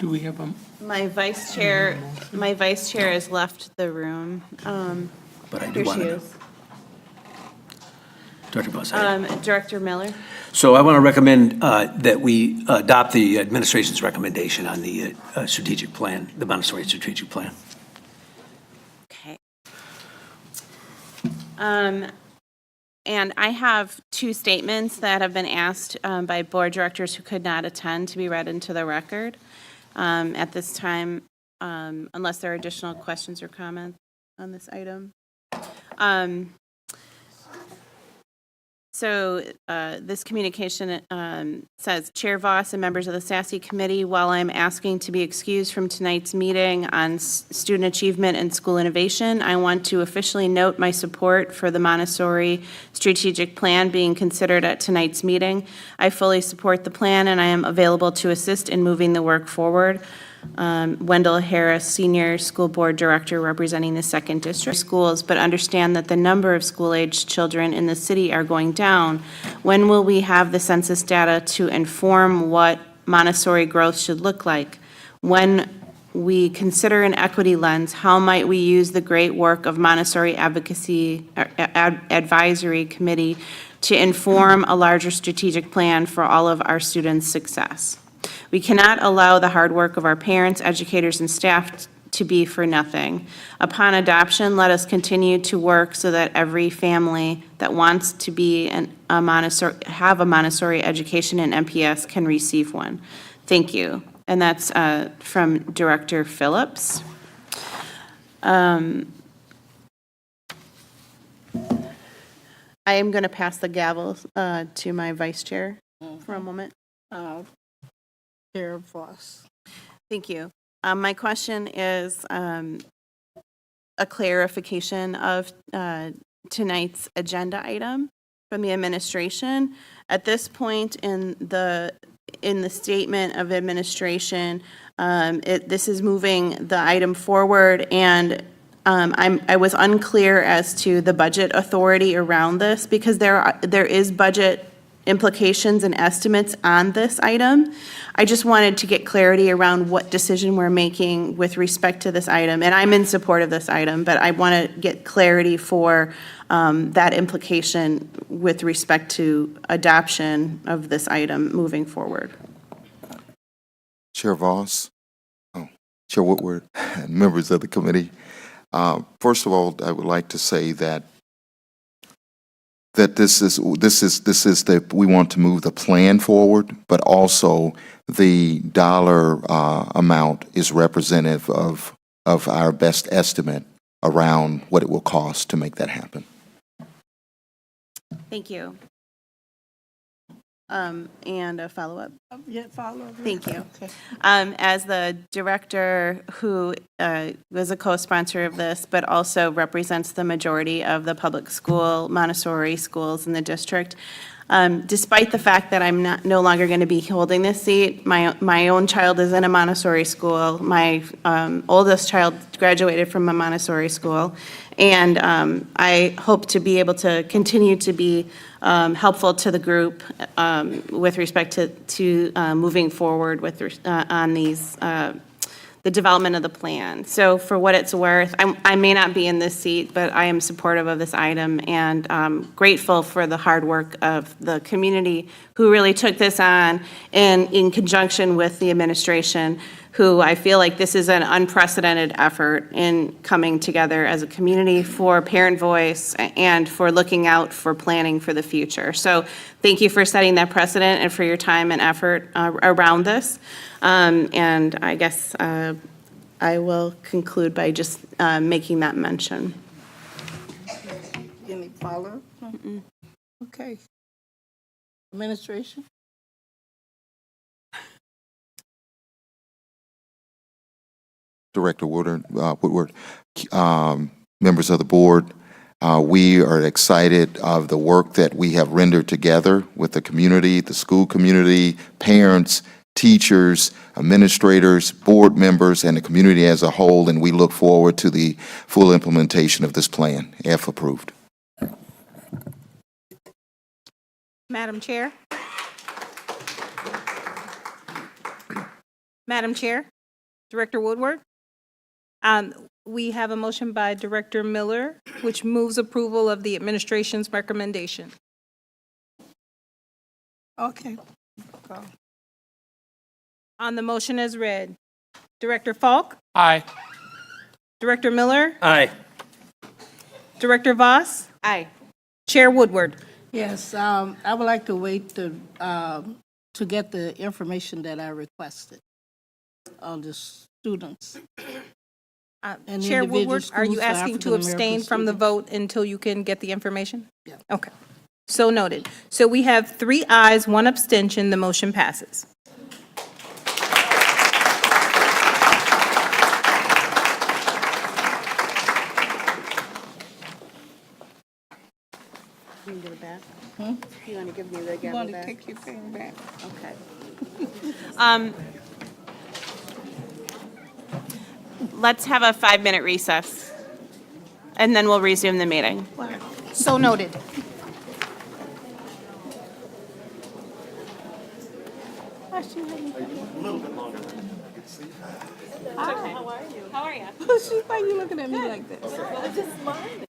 we have my vice chair has left the room. But I do Here want she to. is. Dr. Boss. Director Miller. So I want to recommend that we adopt the administration's recommendation on the strategic plan, the Montessori strategic plan. Okay. And I have two statements that have been asked by board directors who could not attend to be read into the record. at this time, unless there are additional questions or comments on this item. So this communication says, Chair Voss and members of the SASE Committee, while I'm asking to be excused from tonight's meeting on student achievement and school innovation, I want to officially note my support for the Montessori strategic plan being considered at tonight's meeting. I fully support the plan, and I am available to assist in moving the work forward. Wendell Harris, Senior School Board Director representing the 2nd District Schools, but understand that the number of school-aged children in the city are going down. When will we have the census data to inform what Montessori growth should look like? When we consider an equity lens, how might we use the great work of Montessori Advisory Committee to inform a larger strategic plan for all of our students' success? We cannot allow the hard work of our parents, educators, and staff to be for nothing. Upon adoption, let us continue to work so that every family that wants to be have a Montessori education in MPS can receive one. Thank you. And that's from Director Phillips. I am going to pass the gavel to my vice chair for a moment. Chair Voss. Thank you. My question is a clarification of tonight's agenda item from the administration. At this point in the statement of administration, this is moving the item forward, and I was unclear as to the budget authority around this because there is budget implications and estimates on this item. I just wanted to get clarity around what decision we're making with respect to this item, and I'm in support of this item, but I want to get clarity for that implication with respect to adoption of this item moving forward. Chair Voss, Chair Woodward, and members of the committee. First of all, I would like to say that we want to move the plan forward, but also the dollar amount is representative of our best estimate around what it will cost to make that happen. Thank you. And a follow-up. Follow. Thank you. Okay. As the director who was a co-sponsor of this, but also represents the majority of the public school Montessori schools in the district, despite the fact that I'm no longer going to be holding this seat, my own child is in a Montessori school. My oldest child graduated from a Montessori school, and I hope to be able to continue to be helpful to the group with respect to moving forward on these the development of the plan. So for what it's worth, I may not be in this seat, but I am supportive of this item and grateful for the hard work of the community who really took this on and in conjunction with the administration, who I feel like this is an unprecedented effort in coming together as a community for parent voice and for looking out for planning for the future. So thank you for setting that precedent and for your time and effort around this. And I guess I will conclude by just making that mention. Any follow? Okay. Administration? Director Woodward, members of the board, we are excited of the work that we have rendered together with the community, the school community, parents, teachers, administrators, board members, and the community as a whole, and we look forward to the full implementation of this plan, if approved. Madam Chair? Madam Chair? Director Woodward? We have a motion by Director Miller, which moves approval of the administration's recommendation. Okay. Go. On the motion as read, Director Falk? Aye. Director Miller? Aye. Director Voss? Aye. Chair Woodward? Yes, I would like to wait to get the information that I requested. the students. And Chair individual Woodward, are you schools for asking to African-American abstain from the students. vote until you can get the information? Yeah. Okay. So noted. So we have 3 ayes, 1 abstention. The motion passes. You can give it back? Hmm? You want to give me the You gavel want to back? take your thing back? Okay. Let's have a 5-minute recess, and then we'll resume the meeting. So noted. A little bit longer. Hi. How are you? How are you? Why are you looking at me like this? Well, it's just mine.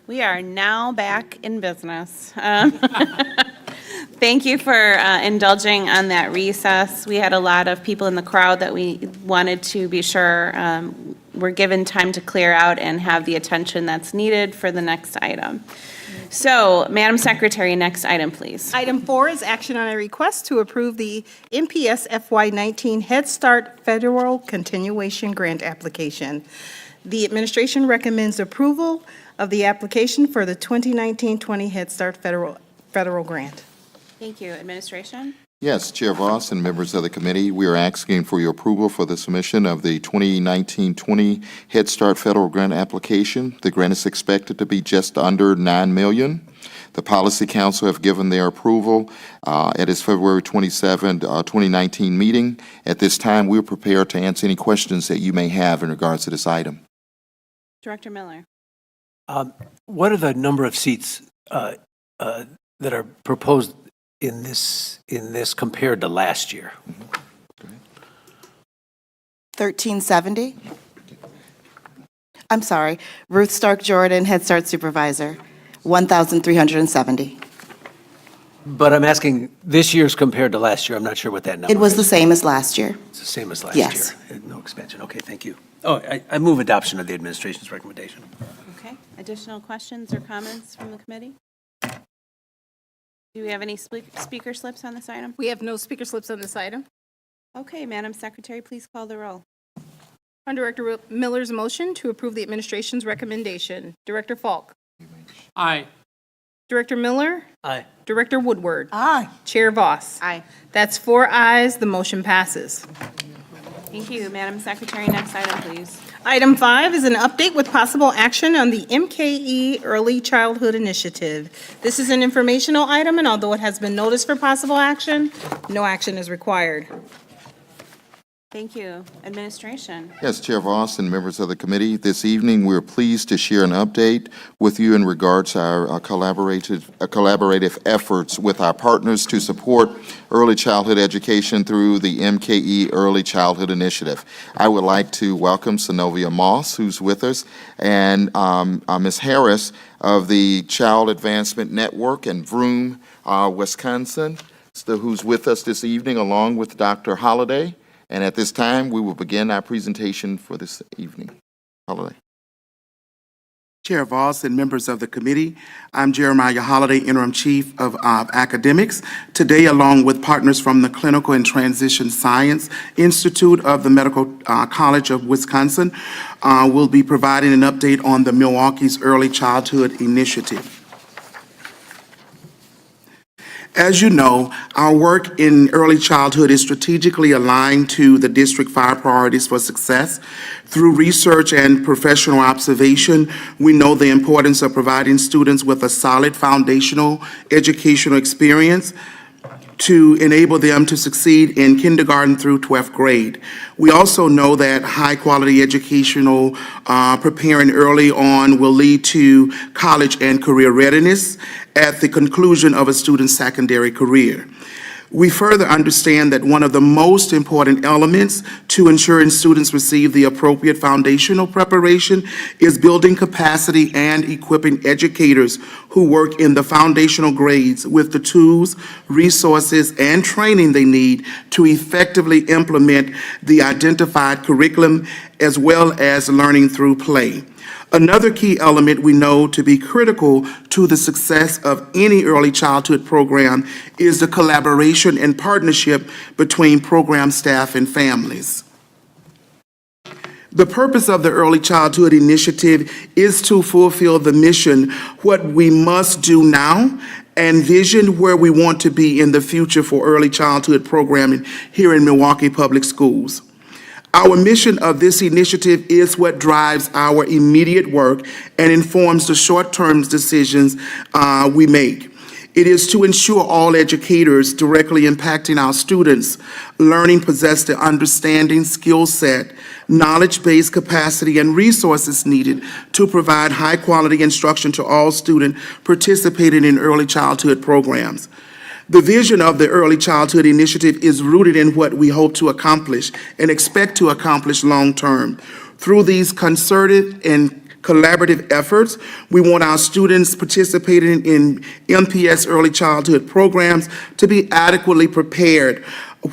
We are now back in business. Thank you for indulging on that recess. We had a lot of people in the crowd that we wanted to be sure were given time to clear out and have the attention that's needed for the next item. So, Madam Secretary, next item, please. Item 4 is action on a request to approve the MPS FY19 Head Start Federal Continuation Grant application. The administration recommends approval of the application for the 2019-20 Head Start Federal Grant. Thank you. Administration? Yes, Chair Voss and members of the committee, we are asking for your approval for the submission of the 2019-20 Head Start Federal Grant application. The grant is expected to be just under $9 million. The Policy Council have given their approval at its February 27, 2019 meeting. At this time, we're prepared to answer any questions that you may have in regards to this item. Director Miller? What are the number of seats that are proposed in this compared to last year? 1370. I'm sorry, Ruth Stark Jordan, Head Start Supervisor, 1,370. But I'm asking this year's compared to last year. I'm not sure what that number is. It was the same as last year. It's the same as last Yes. year. No expansion. Okay, thank you. Oh, I move adoption of the administration's recommendation. Okay, additional questions or comments from the committee? Do we have any speaker slips on this item? We have no speaker slips on this item. Okay, Madam Secretary, please call the roll. On Director Miller's motion to approve the administration's recommendation, Director Falk. Aye. Director Miller. Aye. Director Woodward. Aye. Chair Voss. Aye. That's 4 ayes, the motion passes. Thank you. Madam Secretary, next item, please. Item 5 is an update with possible action on the MKE Early Childhood Initiative. This is an informational item, and although it has been noticed for possible action, no action is required. Thank you. Administration. Yes, Chair Voss and members of the committee, this evening we're pleased to share an update with you in regards to our collaborative efforts with our partners to support early childhood education through the MKE Early Childhood Initiative. I would like to welcome Synovia Moss, who's with us, and Ms. Harris of the Child Advancement Network in Vroom, Wisconsin, who's with us this evening, along with Dr. Holliday. And at this time, we will begin our presentation for this evening. Holliday. Chair Voss and members of the committee, I'm Jeremiah Holliday, Interim Chief of Academics. Today, along with partners from the Clinical and Transition Science Institute of the Medical College of Wisconsin, we'll be providing an update on the Milwaukee's Early Childhood Initiative. As you know, our work in early childhood is strategically aligned to the District 5 priorities for success. Through research and professional observation, we know the importance of providing students with a solid foundational educational experience to enable them to succeed in kindergarten through 12th grade. We also know that high-quality educational preparing early on will lead to college and career readiness at the conclusion of a student's secondary career. We further understand that one of the most important elements to ensuring students receive the appropriate foundational preparation is building capacity and equipping educators who work in the foundational grades with the tools, resources, and training they need to effectively implement the identified curriculum as well as learning through play. Another key element we know to be critical to the success of any early childhood program is the collaboration and partnership between program staff and families. The purpose of the Early Childhood Initiative is to fulfill the mission, what we must do now, and vision where we want to be in the future for early childhood programming here in Milwaukee Public Schools. Our mission of this initiative is what drives our immediate work and informs the short-term decisions we make. It is to ensure all educators directly impacting our students' learning possess the understanding, skill set, knowledge-based capacity, and resources needed to provide high-quality instruction to all students participating in early childhood programs. The vision of the Early Childhood Initiative is rooted in what we hope to accomplish and expect to accomplish long-term. Through these concerted and collaborative efforts, we want our students participating in MPS early childhood programs to be adequately prepared,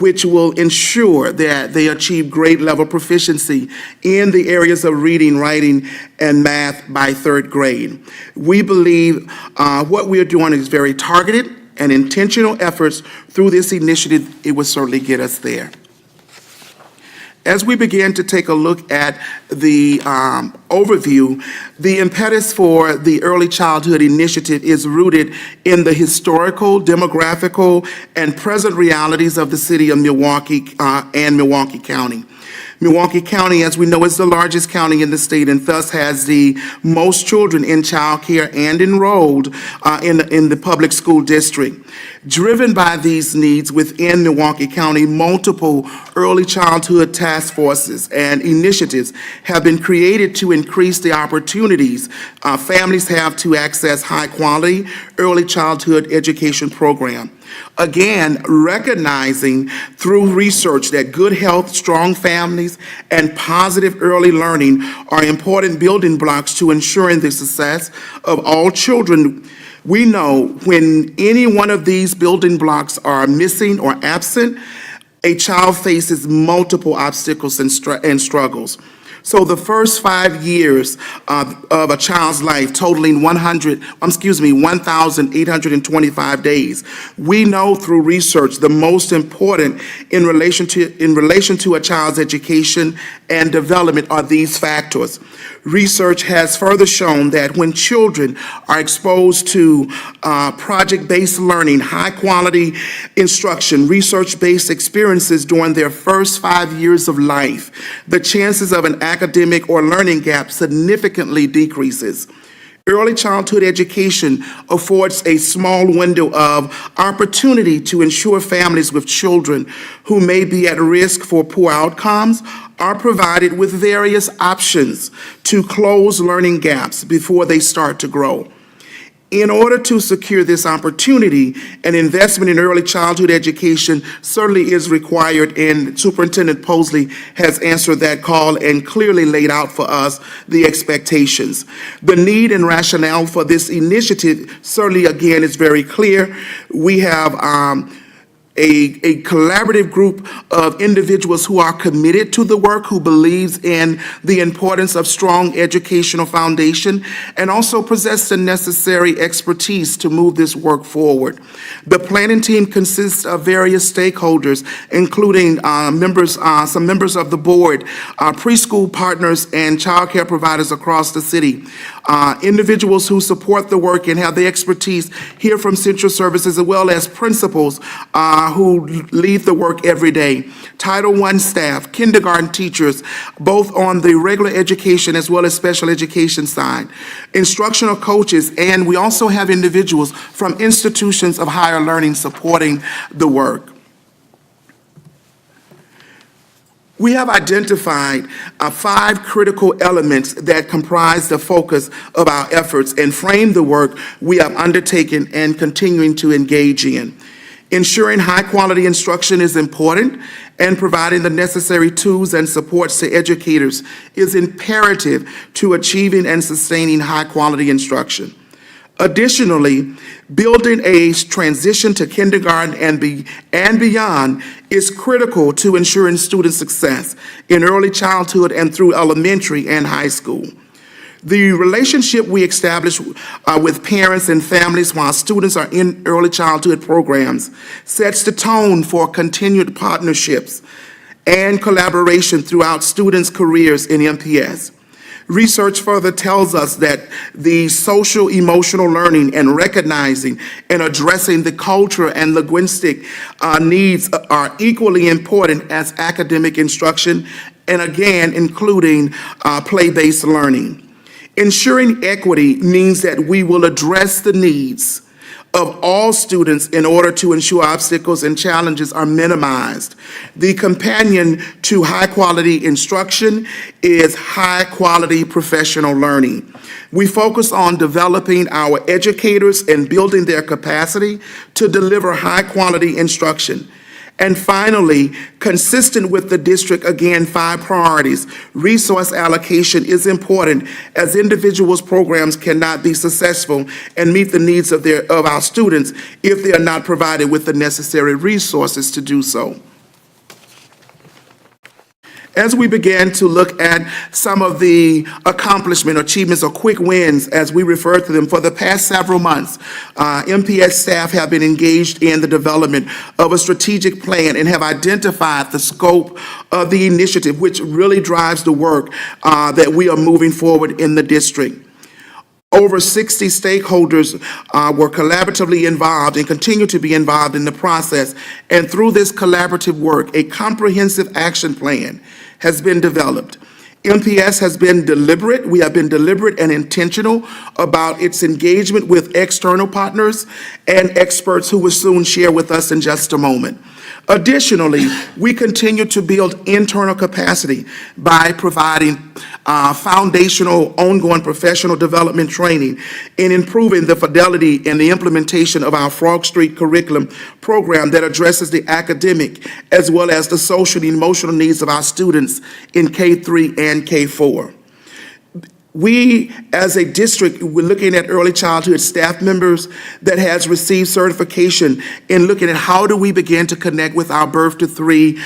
which will ensure that they achieve grade level proficiency in the areas of reading, writing, and math by 3rd grade. We believe what we are doing is very targeted and intentional efforts through this initiative. It will certainly get us there. As we begin to take a look at the overview, the impetus for the Early Childhood Initiative is rooted in the historical, demographical, and present realities of the city of Milwaukee and Milwaukee County. Milwaukee County, as we know, is the largest county in the state and thus has the most children in child care and enrolled in the public school district. Driven by these needs within Milwaukee County, multiple early childhood task forces and initiatives have been created to increase the opportunities families have to access high-quality early childhood education program. Again, recognizing through research that good health, strong families, and positive early learning are important building blocks to ensuring the success of all children. We know when any one of these building blocks are missing or absent, a child faces multiple obstacles and struggles. So the first 5 years of a child's life, totaling 1,825 days, we know through research the most important in relation to a child's education and development are these factors. Research has further shown that when children are exposed to project-based learning, high-quality instruction, research-based experiences during their first 5 years of life, the chances of an academic or learning gap significantly decreases. Early childhood education affords a small window of opportunity to ensure families with children who may be at risk for poor outcomes are provided with various options to close learning gaps before they start to grow. In order to secure this opportunity, an investment in early childhood education certainly is required, and Superintendent Posley has answered that call and clearly laid out for us the expectations. The need and rationale for this initiative certainly, again, is very clear. We have a collaborative group of individuals who are committed to the work, who believes in the importance of strong educational foundation, and also possess the necessary expertise to move this work forward. The planning team consists of various stakeholders, including some members of the board, preschool partners, and childcare providers across the city. Individuals who support the work and have the expertise here from Central Services, as well as principals who lead the work every day. Title I staff, kindergarten teachers, both on the regular education as well as special education side, instructional coaches, and we also have individuals from institutions of higher learning supporting the work. We have identified 5 critical elements that comprise the focus of our efforts and frame the work we have undertaken and continuing to engage in. Ensuring high-quality instruction is important, and providing the necessary tools and supports to educators is imperative to achieving and sustaining high-quality instruction. Additionally, building a transition to kindergarten and beyond is critical to ensuring student success in early childhood and through elementary and high school. The relationship we establish with parents and families while students are in early childhood programs sets the tone for continued partnerships and collaboration throughout students' careers in MPS. Research further tells us that the social emotional learning and recognizing and addressing the cultural and linguistic needs are equally important as academic instruction, and again, including play-based learning. Ensuring equity means that we will address the needs of all students in order to ensure obstacles and challenges are minimized. The companion to high-quality instruction is high-quality professional learning. We focus on developing our educators and building their capacity to deliver high-quality instruction. And finally, consistent with the district, again, 5 priorities, resource allocation is important as individuals' programs cannot be successful and meet the needs of our students if they are not provided with the necessary resources to do so. As we began to look at some of the accomplishment, achievements, or quick wins, as we refer to them, for the past several months, MPS staff have been engaged in the development of a strategic plan and have identified the scope of the initiative, which really drives the work that we are moving forward in the district. Over 60 stakeholders were collaboratively involved and continue to be involved in the process. And through this collaborative work, a comprehensive action plan has been developed. MPS has been deliberate. We have been deliberate and intentional about its engagement with external partners and experts who will soon share with us in just a moment. Additionally, we continue to build internal capacity by providing foundational, ongoing professional development training, in improving the fidelity and the implementation of our Frog Street curriculum program that addresses the academic as well as the social and emotional needs of our students in K-3 and K-4. We, as a district, we're looking at early childhood staff members that has received certification in looking at how do we begin to connect with our birth to 3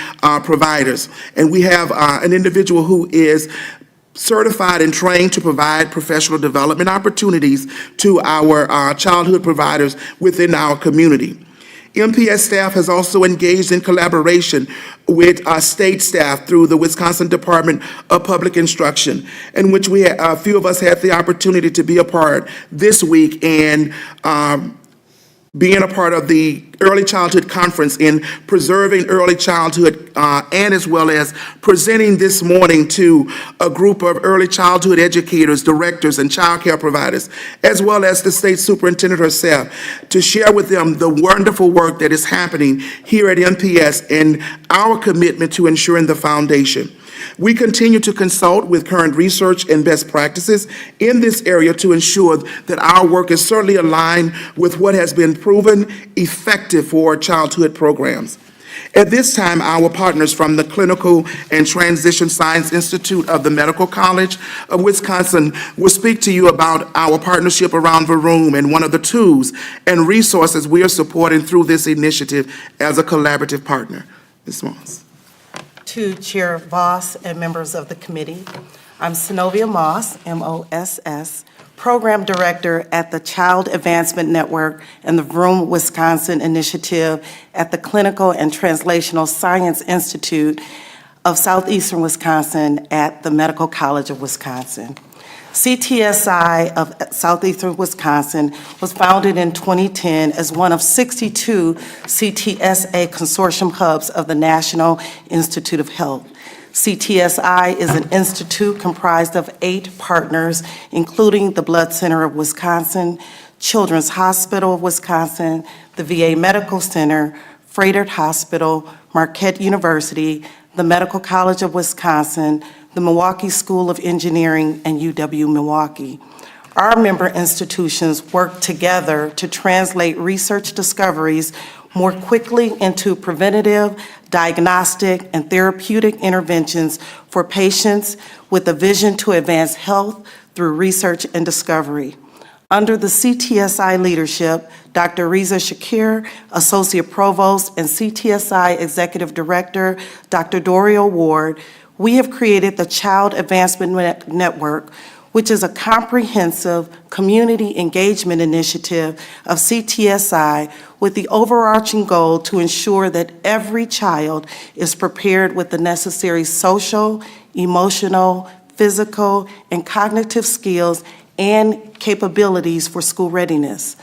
providers. And we have an individual who is certified and trained to provide professional development opportunities to our childhood providers within our community. MPS staff has also engaged in collaboration with state staff through the Wisconsin Department of Public Instruction, in which a few of us had the opportunity to be a part this week and being a part of the Early Childhood Conference in preserving early childhood and as well as presenting this morning to a group of early childhood educators, directors, and child care providers, as well as the state superintendent herself, to share with them the wonderful work that is happening here at MPS and our commitment to ensuring the foundation. We continue to consult with current research and best practices in this area to ensure that our work is certainly aligned with what has been proven effective for childhood programs. At this time, our partners from the Clinical and Transition Science Institute of the Medical College of Wisconsin will speak to you about our partnership around the room and one of the tools and resources we are supporting through this initiative as a collaborative partner. Ms. Moss. To Chair Voss and members of the committee, I'm Synovia Moss, M-O-S-S, Program Director at the Child Advancement Network and the Vroom, Wisconsin initiative at the Clinical and Translational Science Institute of Southeastern Wisconsin at the Medical College of Wisconsin. CTSI of Southeastern Wisconsin was founded in 2010 as one of 62 CTSA consortium hubs of the National Institute of Health. CTSI is an institute comprised of 8 partners, including the Blood Center of Wisconsin, Children's Hospital of Wisconsin, the VA Medical Center, Froedtert Hospital, Marquette University, the Medical College of Wisconsin, the Milwaukee School of Engineering, and UW-Milwaukee. Our member institutions work together to translate research discoveries more quickly into preventative, diagnostic, and therapeutic interventions for patients with a vision to advance health through research and discovery. Under the CTSI leadership, Dr. Reza Shakir, Associate Provost, and CTSI Executive Director, Dr. Dorio Ward, we have created the Child Advancement Network, which is a comprehensive community engagement initiative of CTSI with the overarching goal to ensure that every child is prepared with the necessary social, emotional, physical, and cognitive skills and capabilities for school readiness.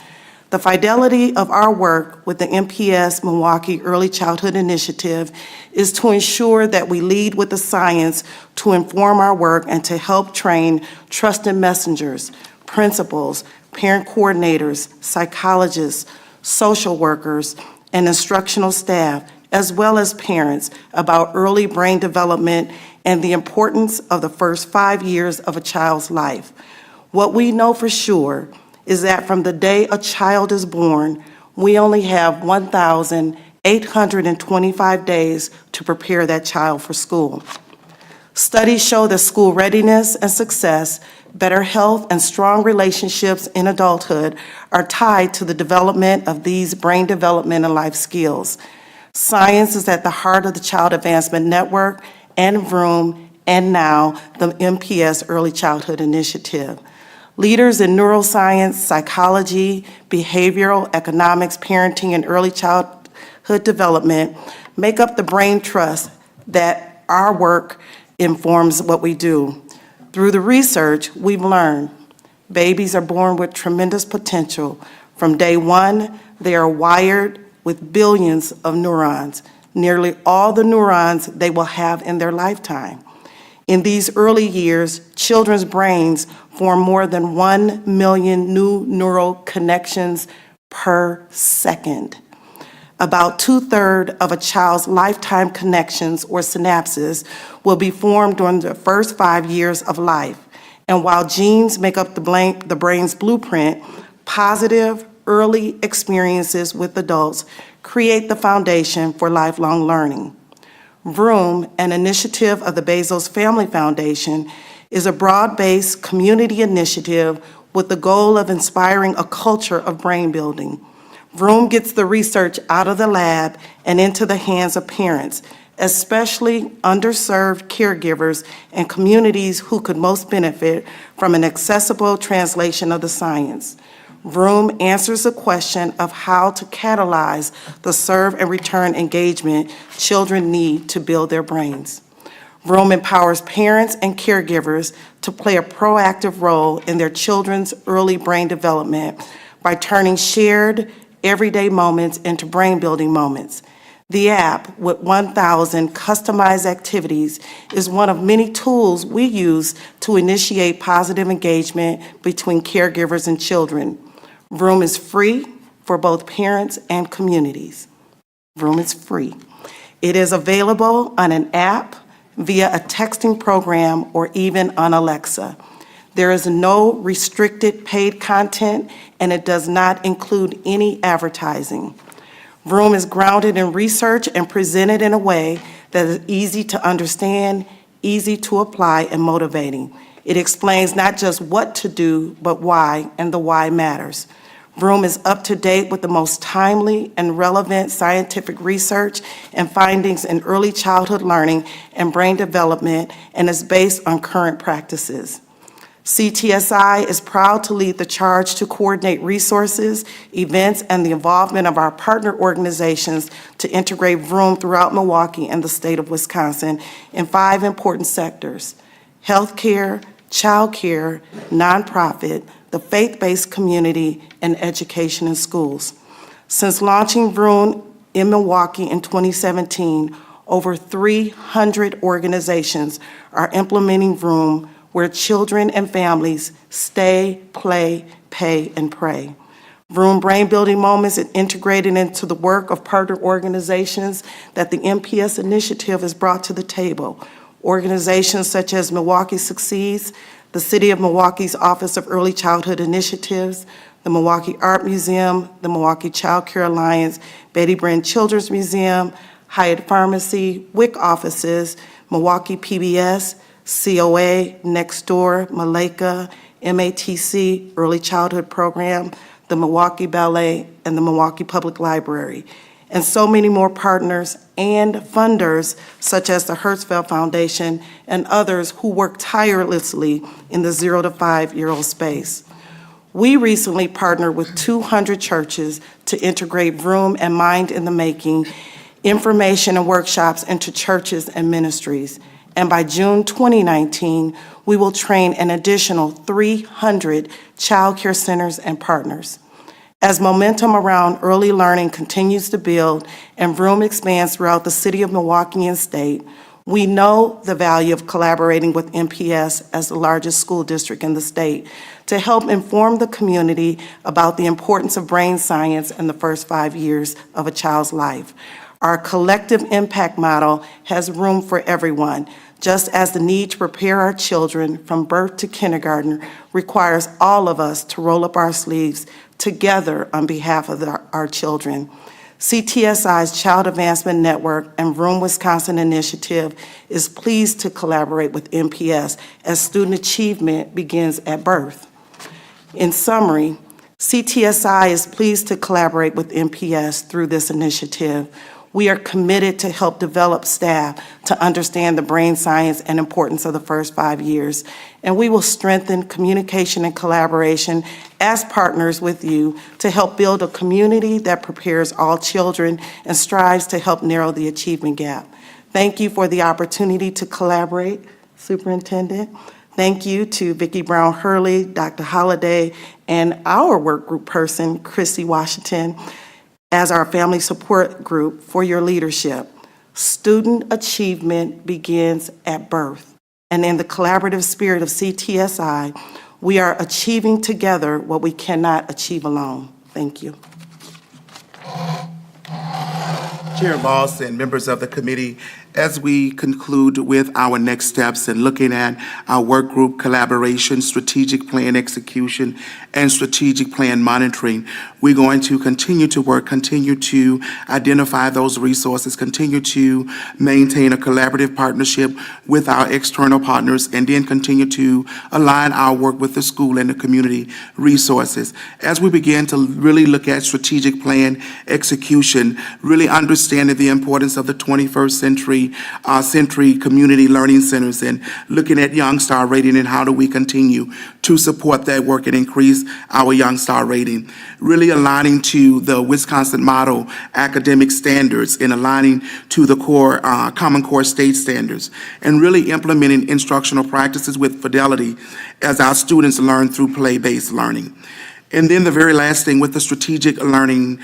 The fidelity of our work with the MPS Milwaukee Early Childhood Initiative is to ensure that we lead with the science to inform our work and to help train trusted messengers, principals, parent coordinators, psychologists, social workers, and instructional staff, as well as parents, about early brain development and the importance of the first 5 years of a child's life. What we know for sure is that from the day a child is born, we only have 1,825 days to prepare that child for school. Studies show that school readiness and success, better health, and strong relationships in adulthood are tied to the development of these brain development and life skills. Science is at the heart of the Child Advancement Network and Vroom, and now the MPS Early Childhood Initiative. Leaders in neuroscience, psychology, behavioral, economics, parenting, and early childhood development make up the brain trust that our work informs what we do. Through the research, we've learned babies are born with tremendous potential. From day one, they are wired with billions of neurons, nearly all the neurons they will have in their lifetime. In these early years, children's brains form more than 1 million new neural connections per second. About 2/3 of a child's lifetime connections or synapses will be formed during the first 5 years of life. And while genes make up the brain's blueprint, positive early experiences with adults create the foundation for lifelong learning. VROOM, an initiative of the Bezos Family Foundation, is a broad-based community initiative with the goal of inspiring a culture of brain building. VROOM gets the research out of the lab and into the hands of parents, especially underserved caregivers and communities who could most benefit from an accessible translation of the science. VROOM answers the question of how to catalyze the serve and return engagement children need to build their brains. VROOM empowers parents and caregivers to play a proactive role in their children's early brain development by turning shared everyday moments into brain-building moments. The app, with 1,000 customized activities, is one of many tools we use to initiate positive engagement between caregivers and children. VROOM is free for both parents and communities. VROOM is free. It is available on an app, via a texting program, or even on Alexa. There is no restricted paid content, and it does not include any advertising. VROOM is grounded in research and presented in a way that is easy to understand, easy to apply, and motivating. It explains not just what to do, but why, and the why matters. VROOM is up to date with the most timely and relevant scientific research and findings in early childhood learning and brain development, and is based on current practices. CTSI is proud to lead the charge to coordinate resources, events, and the involvement of our partner organizations to integrate VROOM throughout Milwaukee and the state of Wisconsin in 5 important sectors: healthcare, childcare, nonprofit, the faith-based community, and education in schools. Since launching VROOM in Milwaukee in 2017, over 300 organizations are implementing VROOM, where children and families stay, play, pay, and pray. VROOM Brain Building Moments is integrated into the work of partner organizations that the MPS initiative has brought to the table. Organizations such as Milwaukee Succeeds, the City of Milwaukee's Office of Early Childhood Initiatives, the Milwaukee Art Museum, the Milwaukee Child Care Alliance, Betty Brant Children's Museum, Hyatt Pharmacy, WIC offices, Milwaukee PBS, COA, Next Door, Maleka, MATC, Early Childhood Program, the Milwaukee Ballet, and the Milwaukee Public Library, and so many more partners and funders such as the Hertzfeld Foundation and others who work tirelessly in the 0 to 5-year-old space. We recently partnered with 200 churches to integrate VROOM and Mind in the Making information and workshops into churches and ministries. And by June 2019, we will train an additional 300 child care centers and partners. As momentum around early learning continues to build and VROOM expands throughout the city of Milwaukee and state, we know the value of collaborating with MPS as the largest school district in the state to help inform the community about the importance of brain science in the first 5 years of a child's life. Our collective impact model has room for everyone, just as the need to prepare our children from birth to kindergarten requires all of us to roll up our sleeves together on behalf of our children. CTSI's Child Advancement Network and VROOM Wisconsin Initiative is pleased to collaborate with MPS as student achievement begins at birth. In summary, CTSI is pleased to collaborate with MPS through this initiative. We are committed to help develop staff to understand the brain science and importance of the first 5 years, and we will strengthen communication and collaboration as partners with you to help build a community that prepares all children and strives to help narrow the achievement gap. Thank you for the opportunity to collaborate, Superintendent. Thank you to Vicki Brown Hurley, Dr. Holliday, and our work group person, Chrissy Washington, as our family support group for your leadership. Student achievement begins at birth, and in the collaborative spirit of CTSI, we are achieving together what we cannot achieve alone. Thank you. Chair Voss and members of the committee, as we conclude with our next steps and looking at our work group collaboration, strategic plan execution, and strategic plan monitoring, we're going to continue to work, continue to identify those resources, continue to maintain a collaborative partnership with our external partners, and then continue to align our work with the school and the community resources. As we begin to really look at strategic plan execution, really understanding the importance of the 21st century community learning centers and looking at Young Star rating and how do we continue to support that work and increase our Young Star rating. Really aligning to the Wisconsin model academic standards and aligning to the core Common Core state standards, and really implementing instructional practices with fidelity as our students learn through play-based learning. And then the very last thing with the strategic learning,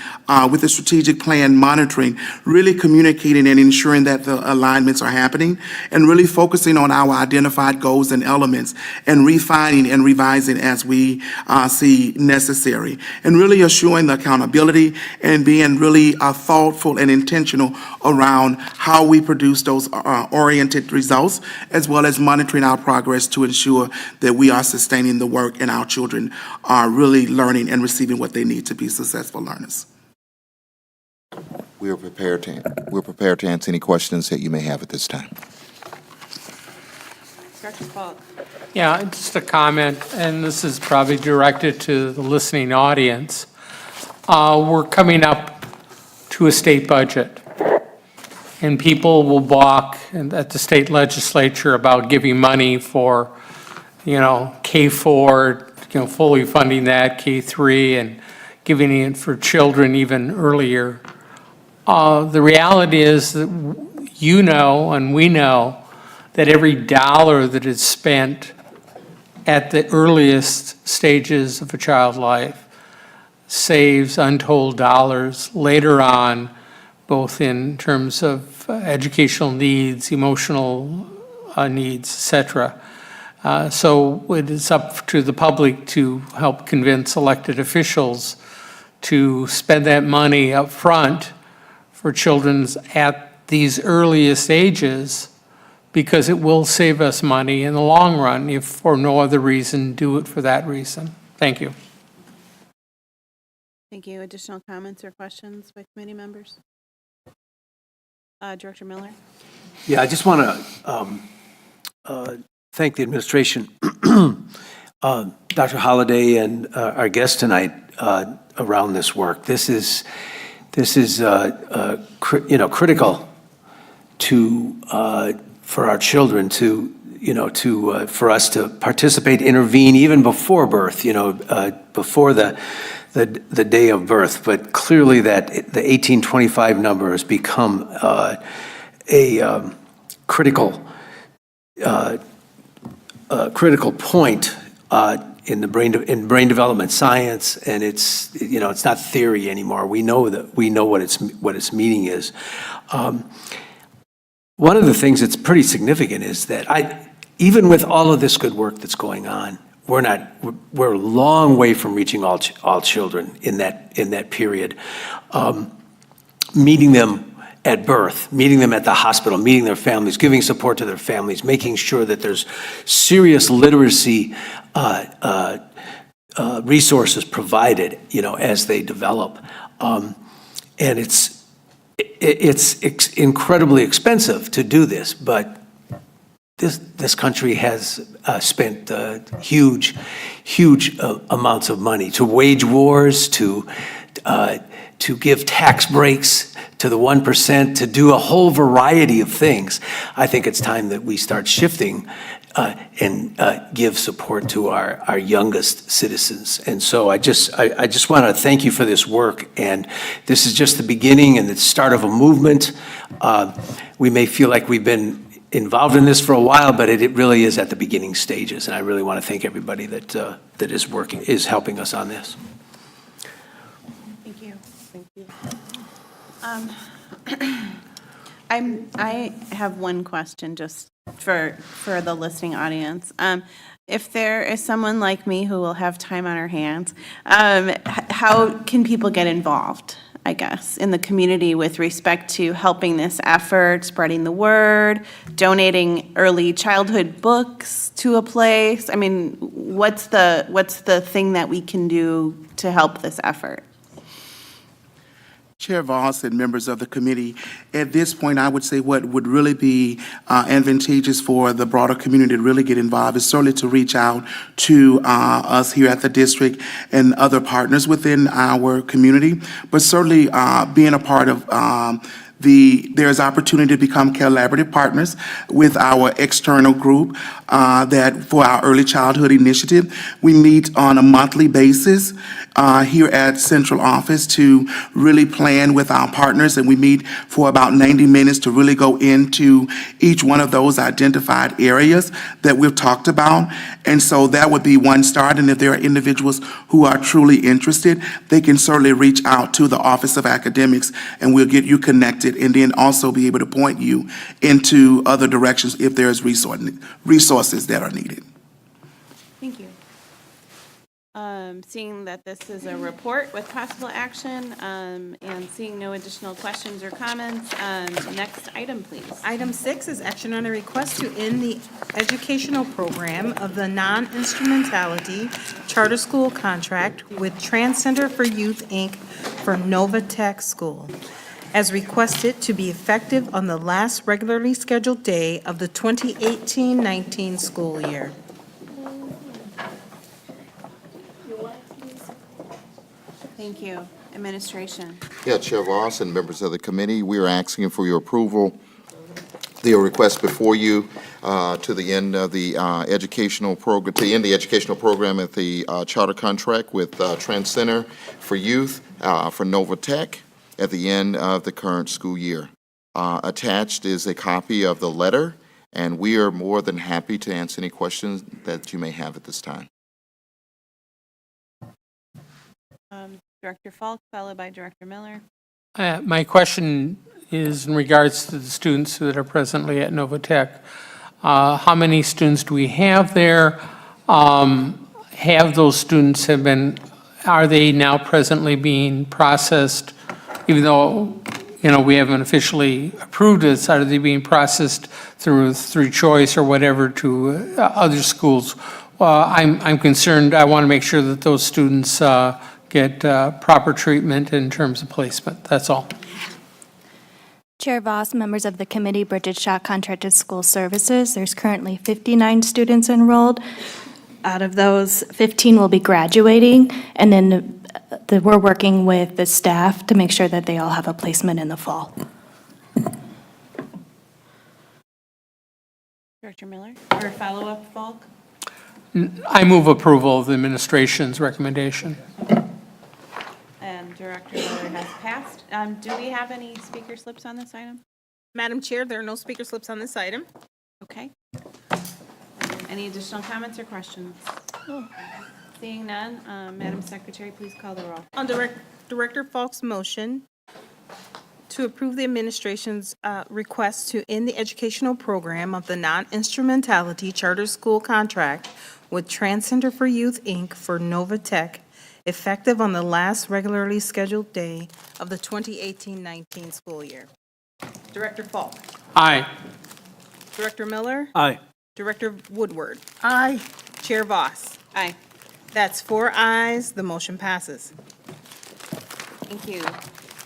with the strategic plan monitoring, really communicating and ensuring that the alignments are happening and really focusing on our identified goals and elements and refining and revising as we see necessary. And really assuring the accountability and being really thoughtful and intentional around how we produce those oriented results, as well as monitoring our progress to ensure that we are sustaining the work and our children are really learning and receiving what they need to be successful learners. We're prepared to answer any questions that you may have at this time. Dr. Falk. Yeah, just a comment, and this is probably directed to the listening audience. We're coming up to a state budget, and people will balk at the state legislature about giving money for, K-4, fully funding that, K-3, and giving it for children even earlier. The reality is that and we know that every dollar that is spent at the earliest stages of a child's life saves untold dollars later on, both in terms of educational needs, emotional needs, et cetera. So it is up to the public to help convince elected officials to spend that money up front for children at these earliest ages, because it will save us money in the long run. If for no other reason, do it for that reason. Thank you. Thank you. Additional comments or questions by committee members? Director Miller? Yeah, I just want to thank the administration, Dr. Holliday, and our guest tonight around this work. This is critical for our children for us to participate, intervene even before birth, before the day of birth. But clearly that the 1825 number has become a critical point in brain development science, and it's not theory anymore. We know what its meaning is. One of the things that's pretty significant is that even with all of this good work that's going on, we're a long way from reaching all children in that period. Meeting them at birth, meeting them at the hospital, meeting their families, giving support to their families, making sure that there's serious literacy resources provided, as they develop. And it's incredibly expensive to do this, but this country has spent huge amounts of money to wage wars, to give tax breaks to the 1%, to do a whole variety of things. I think it's time that we start shifting and give support to our youngest citizens. And so I just want to thank you for this work. And this is just the beginning and the start of a movement. We may feel like we've been involved in this for a while, but it really is at the beginning stages. And I really want to thank everybody that is helping us on this. Thank you. I have one question just for the listening audience. If there is someone like me who will have time on her hands, how can people get involved? I guess, in the community with respect to helping this effort, spreading the word, donating early childhood books to a place? I mean, what's the thing that we can do to help this effort? Chair Voss and members of the committee, at this point, I would say what would really be advantageous for the broader community to really get involved is certainly to reach out to us here at the district and other partners within our community, but certainly being a part of there's opportunity to become collaborative partners with our external group that for our early childhood initiative. We meet on a monthly basis here at central office to really plan with our partners, and we meet for about 90 minutes to really go into each one of those identified areas that we've talked about. And so that would be one start, and if there are individuals who are truly interested, they can certainly reach out to the Office of Academics, and we'll get you connected, and then also be able to point you into other directions if there's resources that are needed. Thank you. Seeing that this is a report with possible action, and seeing no additional questions or comments, next item, please. Item 6 is action on a request to end the educational program of the non-instrumentality charter school contract with Transcender for Youth, Inc. for Nova Tech School, as requested to be effective on the last regularly scheduled day of the 2018-19 school year. Thank you. Administration. Yeah, Chair Voss and members of the committee, we are asking for your approval. The request before you to the end of the educational program, to end the educational program at the charter contract with Trend Center for Youth for Nova Tech at the end of the current school year. Attached is a copy of the letter, and we are more than happy to answer any questions that you may have at this time. Director Falk, followed by Director Miller. My question is in regards to the students that are presently at Nova Tech. How many students do we have there? Have those students are they now presently being processed, even though, we haven't officially approved this, are they being processed through choice or whatever to other schools? I'm concerned, I want to make sure that those students get proper treatment in terms of placement. That's all. Chair Voss, members of the committee, Bridget Shaw, Contracted School Services. There's currently 59 students enrolled. Out of those, 15 will be graduating, and then we're working with the staff to make sure that they all have a placement in the fall. Director Miller, or follow-up, Falk? I move approval of the administration's recommendation. And Director Miller has passed. Do we have any speaker slips on this item? Madam Chair, there are no speaker slips on this item. Okay. Any additional comments or questions? Seeing none, Madam Secretary, please call the roll. On Director Falk's motion to approve the administration's request to end the educational program of the non-instrumentality charter school contract with Transcender for Youth, Inc. for Nova Tech, effective on the last regularly scheduled day of the 2018-19 school year. Director Falk. Aye. Director Miller. Aye. Director Woodward. Aye. Chair Voss. Aye. That's 4 ayes. The motion passes. Thank you.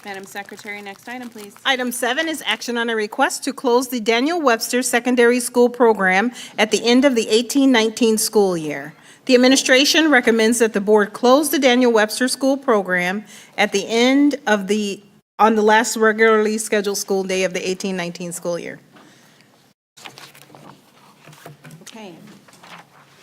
Madam Secretary, next item, please. Item 7 is action on a request to close the Daniel Webster Secondary School program at the end of the 18-19 school year. The administration recommends that the board close the Daniel Webster School program at the end of on the last regularly scheduled school day of the 18-19 school year. Okay.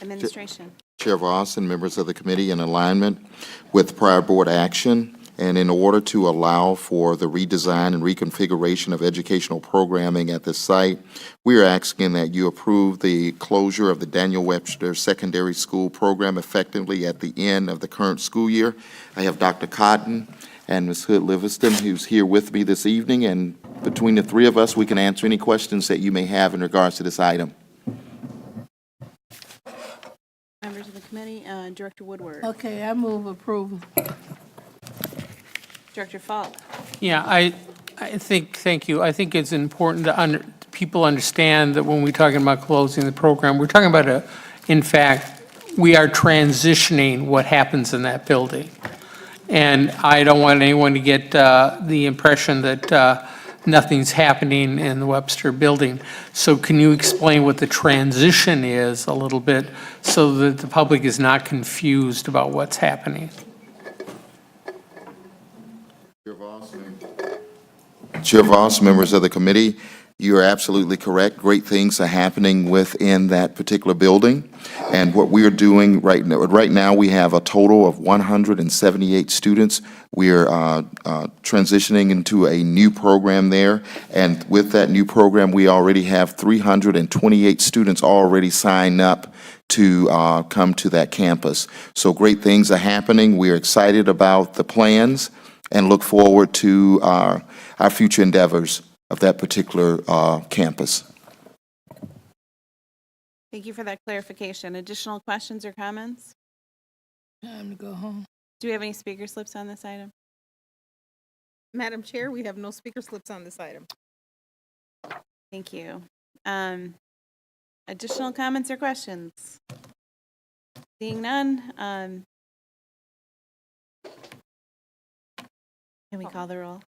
Administration. Chair Voss and members of the committee, in alignment with prior board action, and in order to allow for the redesign and reconfiguration of educational programming at this site, we are asking that you approve the closure of the Daniel Webster Secondary School program effectively at the end of the current school year. I have Dr. Cotton and Ms. Hood-Livingston, who's here with me this evening, and between the three of us, we can answer any questions that you may have in regards to this item. Members of the committee, Director Woodward. Okay, I move approval. Director Falk. Yeah, I think, thank you. I think it's important to people understand that when we're talking about closing the program, we're talking about in fact, we are transitioning what happens in that building. And I don't want anyone to get the impression that nothing's happening in the Webster building. So can you explain what the transition is a little bit so that the public is not confused about what's happening? Chair Voss, members of the committee, you are absolutely correct. Great things are happening within that particular building. And what we are doing right now, we have a total of 178 students. We are transitioning into a new program there. And with that new program, we already have 328 students already signed up to come to that campus. So great things are happening. We are excited about the plans and look forward to our future endeavors of that particular campus. Thank you for that clarification. Additional questions or comments? Time to go home. Do we have any speaker slips on this item? Madam Chair, we have no speaker slips on this item. Thank you. Additional comments or questions? Seeing none, can we call the roll?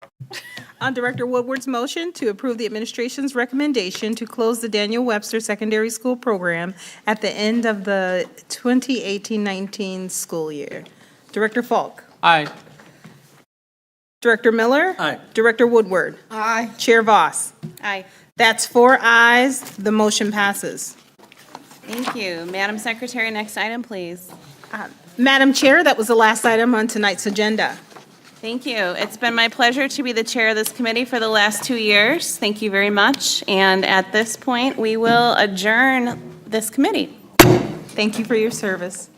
On Director Woodward's motion to approve the administration's recommendation to close the Daniel Webster Secondary School program at the end of the 2018-19 school year. Director Falk. Aye. Director Miller. Aye. Director Woodward. Aye. Chair Voss. Aye. That's 4 ayes. The motion passes. Thank you. Madam Secretary, next item, please. Madam Chair, that was the last item on tonight's agenda. Thank you. It's been my pleasure to be the chair of this committee for the last 2 years. Thank you very much. And at this point, we will adjourn this committee. Thank you for your service.